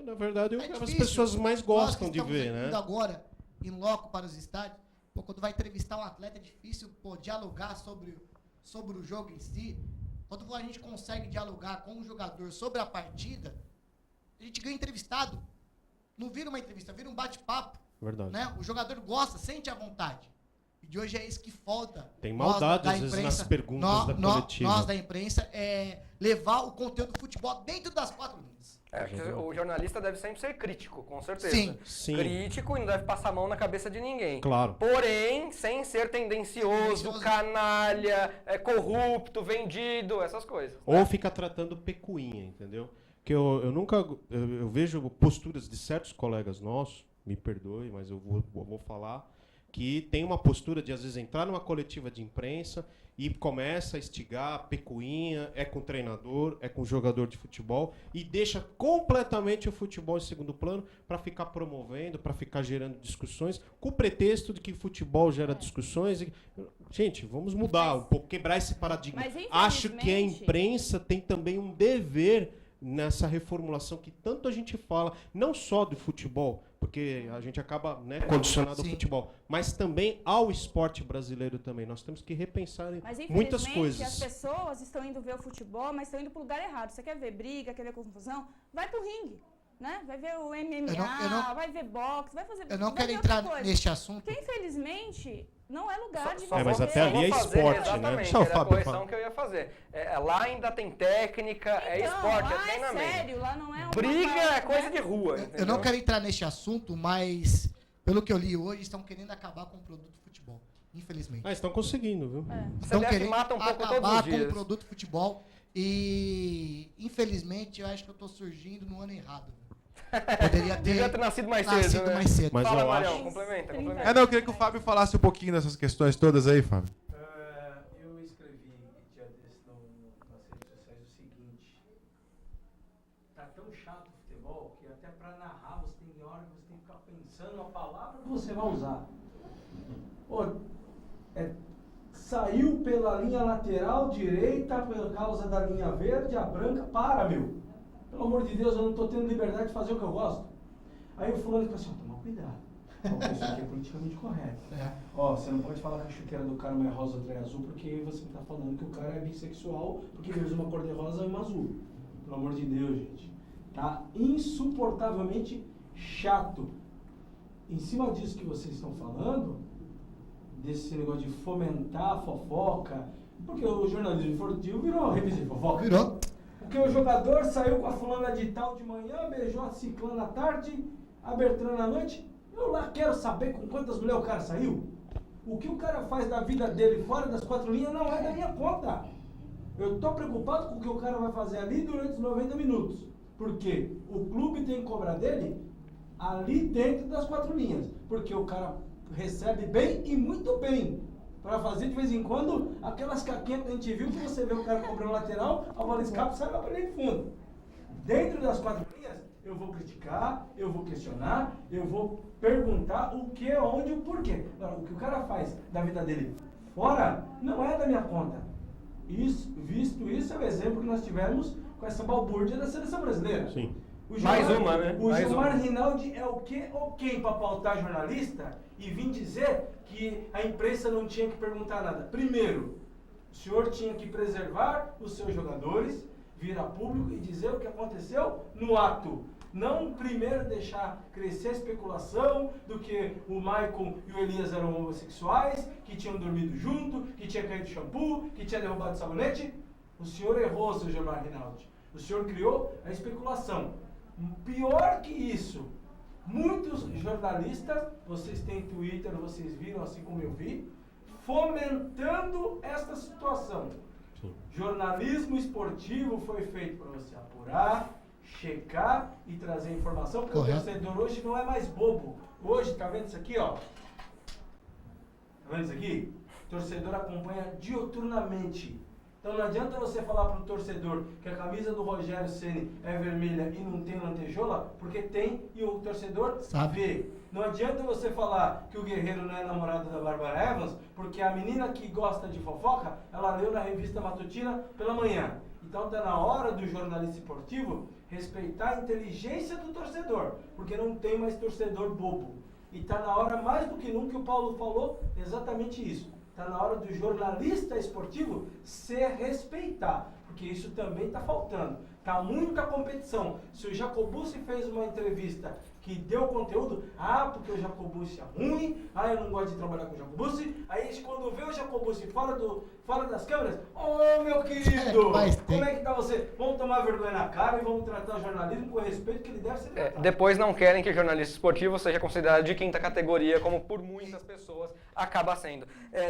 Na verdade, as pessoas mais gostam de ver, né? Agora, em loco para os estádios, quando vai entrevistar um atleta, é difícil dialogar sobre o jogo em si. Quando a gente consegue dialogar com o jogador sobre a partida, a gente ganha entrevistado. Não vira uma entrevista, vira um bate-papo. Verdade. Né? O jogador gosta, sente a vontade. E de hoje é isso que falta. Tem maldade, às vezes, nas perguntas da coletiva. Nós da imprensa, levar o conteúdo do futebol dentro das 4 linhas. O jornalista deve sempre ser crítico, com certeza. Sim. Crítico e não deve passar a mão na cabeça de ninguém. Claro. Porém, sem ser tendencioso, canalha, corrupto, vendido, essas coisas. Ou fica tratando pecuinha, entendeu? Que eu nunca... Eu vejo posturas de certos colegas nossos, me perdoe, mas eu vou falar, que tem uma postura de, às vezes, entrar numa coletiva de imprensa e começa a estigar, pecuinha, é com o treinador, é com o jogador de futebol e deixa completamente o futebol em segundo plano para ficar promovendo, para ficar gerando discussões, com o pretexto de que futebol gera discussões. Gente, vamos mudar um pouco, quebrar esse paradigma. Acho que a imprensa tem também um dever nessa reformulação que tanto a gente fala, não só do futebol, porque a gente acaba, né, condicionado ao futebol, mas também ao esporte brasileiro também. Nós temos que repensar muitas coisas. As pessoas estão indo ver o futebol, mas estão indo para o lugar errado. Você quer ver briga, quer ver confusão? Vai para o ringue. Né? Vai ver o MMA, vai ver boxe, vai fazer... Eu não quero entrar neste assunto. Porque, infelizmente, não é lugar de... Mas até ali é esporte, exatamente, né? Era a correção que eu ia fazer. Lá ainda tem técnica, então, é esporte, lá é treinamento. É sério, lá não é uma briga parte, é coisa de rua. Eu não quero entrar neste assunto, mas, pelo que eu li hoje, estão querendo acabar com o produto futebol. Infelizmente. Estão conseguindo, viu? Estão querendo mata um pouco acabar todos os com o produto futebol. E, infelizmente, eu acho que eu estou surgindo no ano errado. Poderia ter nascido mais cedo. Mas fala, eu Marião, acho... complementa. Eu queria que o Fábio falasse um pouquinho dessas questões todas aí, Fábio. Eu escrevi dia desse nas redes sociais o seguinte: tá tão chato o futebol que até para narrar você tem hora que você tem que ficar pensando a palavra que você vai usar. Saiu pela linha lateral direita por causa da linha verde, a branca, meu. Pelo amor de Deus, eu não estou tendo liberdade de fazer o que eu gosto. Aí o fulano fica assim, toma cuidado. Isso aqui é politicamente correto. Você não pode falar que a chuteira do cara é mais rosa, outra é azul, porque você está falando que o cara é bissexual, porque ele usa uma cor de rosa e uma azul. Pelo amor de Deus, gente. Tá insuportavelmente chato. Em cima disso que vocês estão falando, desse negócio de fomentar a fofoca, porque o jornalismo esportivo virou uma revista de fofoca. Virou. Porque o jogador saiu com a fulana de tal de manhã, beijou a ciclana à tarde, a Bertrana à noite. Eu lá quero saber com quantas mulheres o cara saiu. O que o cara faz da vida dele fora das 4 linhas não é da minha conta. Eu estou preocupado com o que o cara vai fazer ali durante os 90 minutos. Porque o clube tem que cobrar dele ali dentro das 4 linhas. Porque o cara recebe bem e muito bem. Para fazer de vez em quando aquelas caquinhas que a gente viu, que você vê o cara cobrando lateral, a bola escapa e sai para linha de fundo. Dentro das 4 linhas, eu vou criticar, eu vou questionar, eu vou perguntar o que, onde e o porquê. Agora, o que o cara faz da vida dele fora, não é da minha conta. Visto isso, é o exemplo que nós tivemos com essa balbúrdia da seleção brasileira. Sim. Mais uma, né? O Gilmar Rinaldi é o quê ou quem para pautar jornalista e vir dizer que a imprensa não tinha que perguntar nada? Primeiro, o senhor tinha que preservar os seus jogadores, vir a público e dizer o que aconteceu no ato. Não primeiro deixar crescer a especulação do que o Maicon e o Elias eram homossexuais, que tinham dormido junto, que tinha caído shampoo, que tinha derrubado sabonete. O senhor errou, seu Gilmar Rinaldi. O senhor criou a especulação. Pior que isso, muitos jornalistas, vocês têm Twitter, vocês viram assim como eu vi, fomentando esta situação. Sim. Jornalismo esportivo foi feito para você apurar, checar e trazer informação, porque Correto. o torcedor hoje não é mais bobo. Hoje, tá vendo isso aqui, ó? Tá vendo isso aqui? O torcedor acompanha diuturnamente. Então não adianta você falar para o torcedor que a camisa do Rogério Ceni é vermelha e não tem lantejola, porque tem e o torcedor vê. Não adianta você falar que o Guerreiro não é namorado da Bárbara Evans, porque a menina que gosta de fofoca, ela leu na revista matutina pela manhã. Então está na hora do jornalista esportivo respeitar a inteligência do torcedor, porque não tem mais torcedor bobo. E está na hora, mais do que nunca, o Paulo falou exatamente isso. Está na hora do jornalista esportivo se respeitar, porque isso também está faltando. Está muita competição. Se o Jacobussi fez uma entrevista que deu conteúdo, porque o Jacobussi é ruim, eu não gosto de trabalhar com o Jacobussi, aí quando vê o Jacobussi fora das câmeras, meu querido, como é que tá você? Vamos tomar vergonha na cara e vamos tratar o jornalismo com o respeito que ele deve ser tratado. Depois não querem que jornalista esportivo seja considerado de quinta categoria, como por muitas pessoas acaba sendo.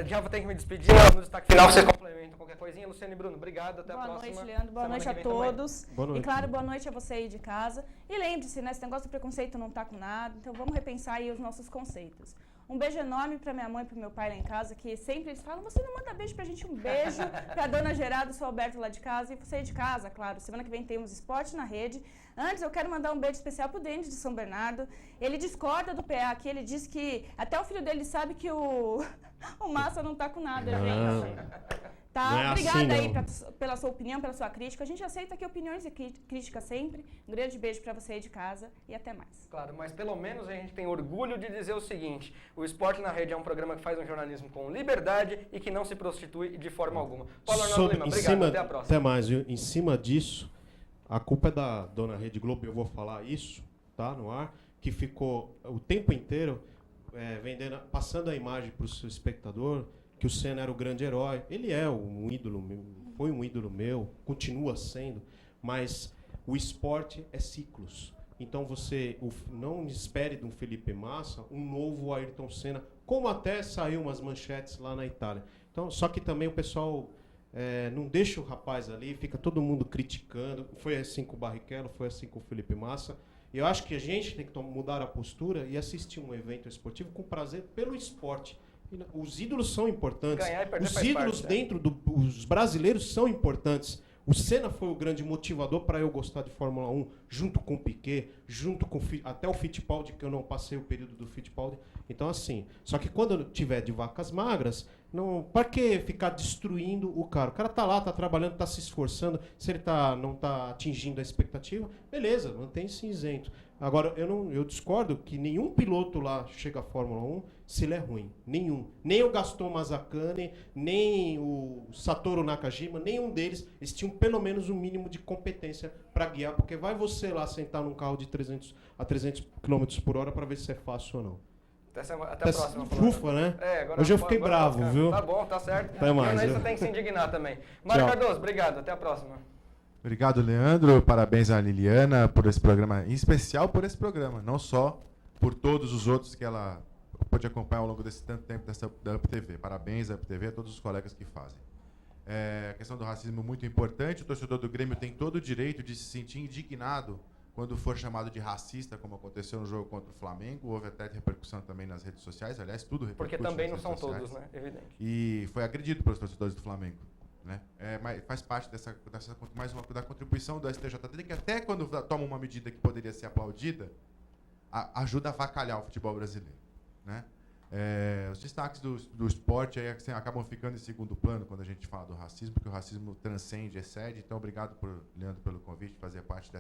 Já vou ter que me despedir, no destaque final vocês complementam qualquer coisinha. Luciano e Bruno, obrigado, até a próxima. Boa noite, Leandro, boa noite a todos. Boa noite. E claro, boa noite a você aí de casa. E lembre-se, esse negócio do preconceito não tá com nada, então vamos repensar aí os nossos conceitos. Um beijo enorme pra minha mãe e pro meu pai lá em casa, que sempre eles falam, você não manda beijo pra gente, um beijo pra dona Gerada, seu Alberto lá de casa, e você aí de casa, claro. Semana que vem temos Esporte na Rede. Antes, eu quero mandar um beijo especial pro Denis de São Bernardo. Ele discorda do PA aqui, ele diz que até o filho dele sabe que o Massa não tá com nada, gente. Tá? Não é Obrigada assim, aí pela sua opinião, pela sua crítica. A gente aceita aqui opiniões e críticas sempre. Um grande beijo pra você aí de casa e até mais. Claro, mas pelo menos a gente tem orgulho de dizer o seguinte: o Esporte na Rede é um programa que faz um jornalismo com liberdade e que não se prostitui de forma alguma. Paulo Arnaldo Lima, obrigado, até a próxima. Até mais, viu? Em cima disso, a culpa é da dona Rede Globo, eu vou falar isso, tá, no ar, que ficou o tempo inteiro passando a imagem para o seu espectador que o Senna era o grande herói. Ele é um ídolo meu, foi um ídolo meu, continua sendo, mas o esporte é ciclos. Então você não espere de um Felipe Massa um novo Ayrton Senna, como até saiu umas manchetes lá na Itália. Então, só que também o pessoal não deixa o rapaz ali, fica todo mundo criticando. Foi assim com o Barrichello, foi assim com o Felipe Massa. E eu acho que a gente tem que mudar a postura e assistir um evento esportivo com prazer pelo esporte. Os ídolos são importantes. Ganhar e perder Os faz ídolos parte, os brasileiros são importantes. O Senna foi o grande motivador para eu gostar de Fórmula 1, junto com o Piquet, junto com até o Fittipaldi, que eu não passei o período do Fittipaldi. Então, assim, só que quando eu tiver de vacas magras, para que ficar destruindo o cara? O cara tá lá, tá trabalhando, tá se esforçando. Se ele não tá atingindo a expectativa, beleza, mantém-se isento. Agora, eu discordo que nenhum piloto lá chega à Fórmula 1 se ele é ruim. Nenhum. Nem o Gaston Mazzacane, nem o Satoru Nakajima, nenhum deles. Eles tinham pelo menos um mínimo de competência para guiar, porque vai você lá sentar num carro de 300 km por hora para ver se é fácil ou não. Até a próxima. Ufa, né? Agora hoje eu fiquei bravo, viu? Tá bom, tá certo. Até mais. Mas você tem que se indignar também. Mário Cardoso, obrigado. Até a próxima. Obrigado, Leandro. Parabéns à Liliana por esse programa, em especial por esse programa, não só por todos os outros que ela pôde acompanhar ao longo desse tanto tempo da UpTV. Parabéns à UpTV, a todos os colegas que fazem. A questão do racismo é muito importante. O torcedor do Grêmio tem todo o direito de se sentir indignado quando for chamado de racista, como aconteceu no jogo contra o Flamengo. Houve até repercussão também nas redes sociais. Aliás, tudo repercute. Porque também não são sociais. todos, né? Evidente. E foi agredido pelos torcedores do Flamengo. Né? Mas faz parte da contribuição do STJD, que até quando toma uma medida que poderia ser aplaudida, ajuda a avacalhar o futebol brasileiro. Né? Os destaques do esporte aí acabam ficando em segundo plano quando a gente fala do racismo, porque o racismo transcende, excede. Então, obrigado, Leandro, pelo convite, de fazer parte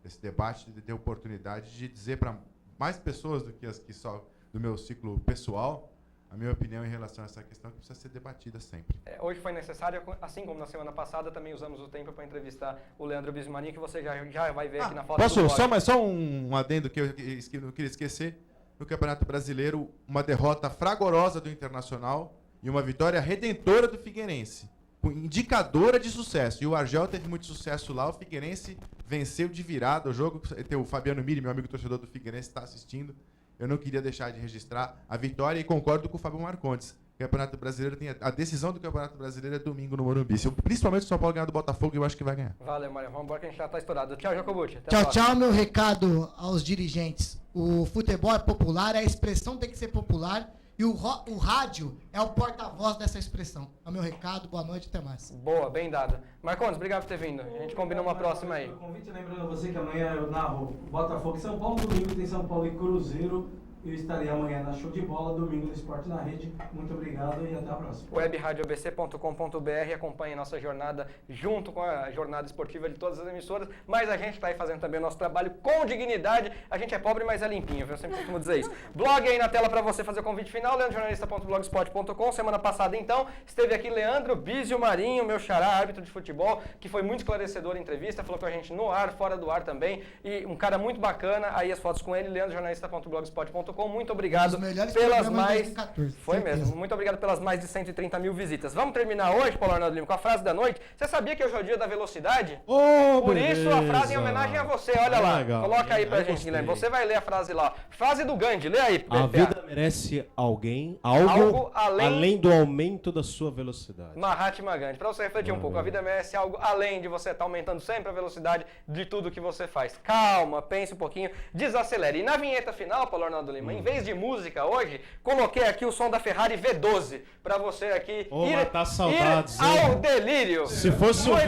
desse debate, de ter oportunidade de dizer para mais pessoas do que as que só do meu ciclo pessoal a minha opinião em relação a essa questão, que precisa ser debatida sempre. Hoje foi necessário, assim como na semana passada, também usamos o tempo para entrevistar o Leandro Bismanin, que você já vai ver aqui na foto. Posso só um adendo que eu não queria esquecer? No Campeonato Brasileiro, uma derrota fragorosa do Internacional e uma vitória redentora do Figueirense, indicadora de sucesso. E o Argel teve muito sucesso lá, o Figueirense venceu de virada o jogo. O Fabiano Miri, meu amigo torcedor do Figueirense, está assistindo. Eu não queria deixar de registrar a vitória e concordo com o Fábio Marcondes. O Campeonato Brasileiro a decisão do Campeonato Brasileiro é domingo no Morumbi. Principalmente se o São Paulo ganhar do Botafogo, eu acho que vai ganhar. Valeu, Mário. Vamos embora que a gente já está estourado. Tchau, Jacobucci. Tchau, meu recado aos dirigentes. O futebol é popular, a expressão tem que ser popular e o rádio é o porta-voz dessa expressão. É o meu recado, boa noite, até mais. Boa, bem dado. Marcondes, obrigado por ter vindo. A gente combina uma próxima aí. Convite, lembrando a você que amanhã eu narro Botafogo e São Paulo, domingo tem São Paulo e Cruzeiro Eu estarei amanhã na Show de Bola, domingo no Esporte na Rede. Muito obrigado e até a próxima. webradiobc.com.br, acompanhe nossa jornada junto com a jornada esportiva de todas as emissoras, mas a gente está aí fazendo também o nosso trabalho com dignidade. A gente é pobre, mas é limpinho, eu sempre costumo dizer isso. Blog aí na tela para você fazer o convite final, leandrojornalista.blogspot.com. Semana passada, então, esteve aqui Leandro Bizio Marinho, meu xará, árbitro de futebol, que foi muito esclarecedor em entrevista, falou com a gente no ar, fora do ar também, e um cara muito bacana. Aí as fotos com ele, leandrojornalista.blogspot.com. Muito obrigado pelas mais... 2014, foi certeza. mesmo. Muito obrigado pelas mais de 130 mil visitas. Vamos terminar hoje, Paulo Arnaldo Lima, com a frase da noite. Você sabia que hoje é o dia da velocidade? Por isso, a frase em homenagem a você. Olha lá. Legal. Coloca aí pra Eu gente, gostei. Guilherme. Você vai ler a frase lá. Frase do Gandhi. Lê aí, A PA. vida merece algo além do aumento da sua velocidade. Mahatma Gandhi. Pra você refletir um pouco, a vida merece algo além de você estar aumentando sempre a velocidade de tudo que você faz. Calma, pense um pouquinho, desacelere. E na vinheta final, Paulo Arnaldo Lima, em vez de música hoje, coloquei aqui o som da Ferrari V12 pra você aqui matar saudades, ir ao delírio. Se fosse o Muito-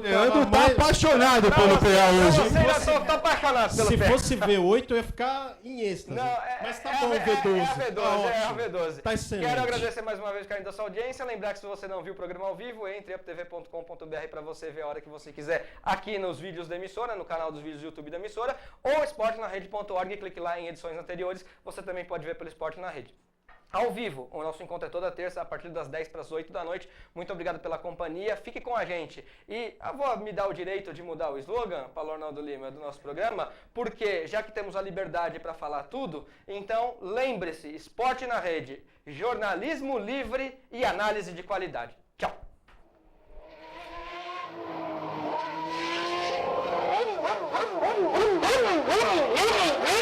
V8, Leandro tá apaixonado pelo PA hoje. Você já tá apaixonado pelo Se PA. fosse V8, eu ia ficar em êxtase. Não, Mas tá bom o V12. É a V12, Tá é a ótimo. V12. Tá excelente. Quero agradecer mais uma vez o carinho da sua audiência. Lembrar que se você não viu o programa ao vivo, entre uptv.com.br para você ver a hora que você quiser aqui nos vídeos da emissora, no canal dos vídeos do YouTube da emissora, ou esportenarede.org, clique lá em edições anteriores. Você também pode ver pelo Esporte na Rede. Ao vivo, o nosso encontro é toda terça, a partir das 10 para as 8 da noite. Muito obrigado pela companhia, fique com a gente. E eu vou me dar o direito de mudar o slogan, Paulo Arnaldo Lima, do nosso programa, porque já que temos a liberdade para falar tudo, então lembre-se, Esporte na Rede, jornalismo livre e análise de qualidade. Tchau! Woo!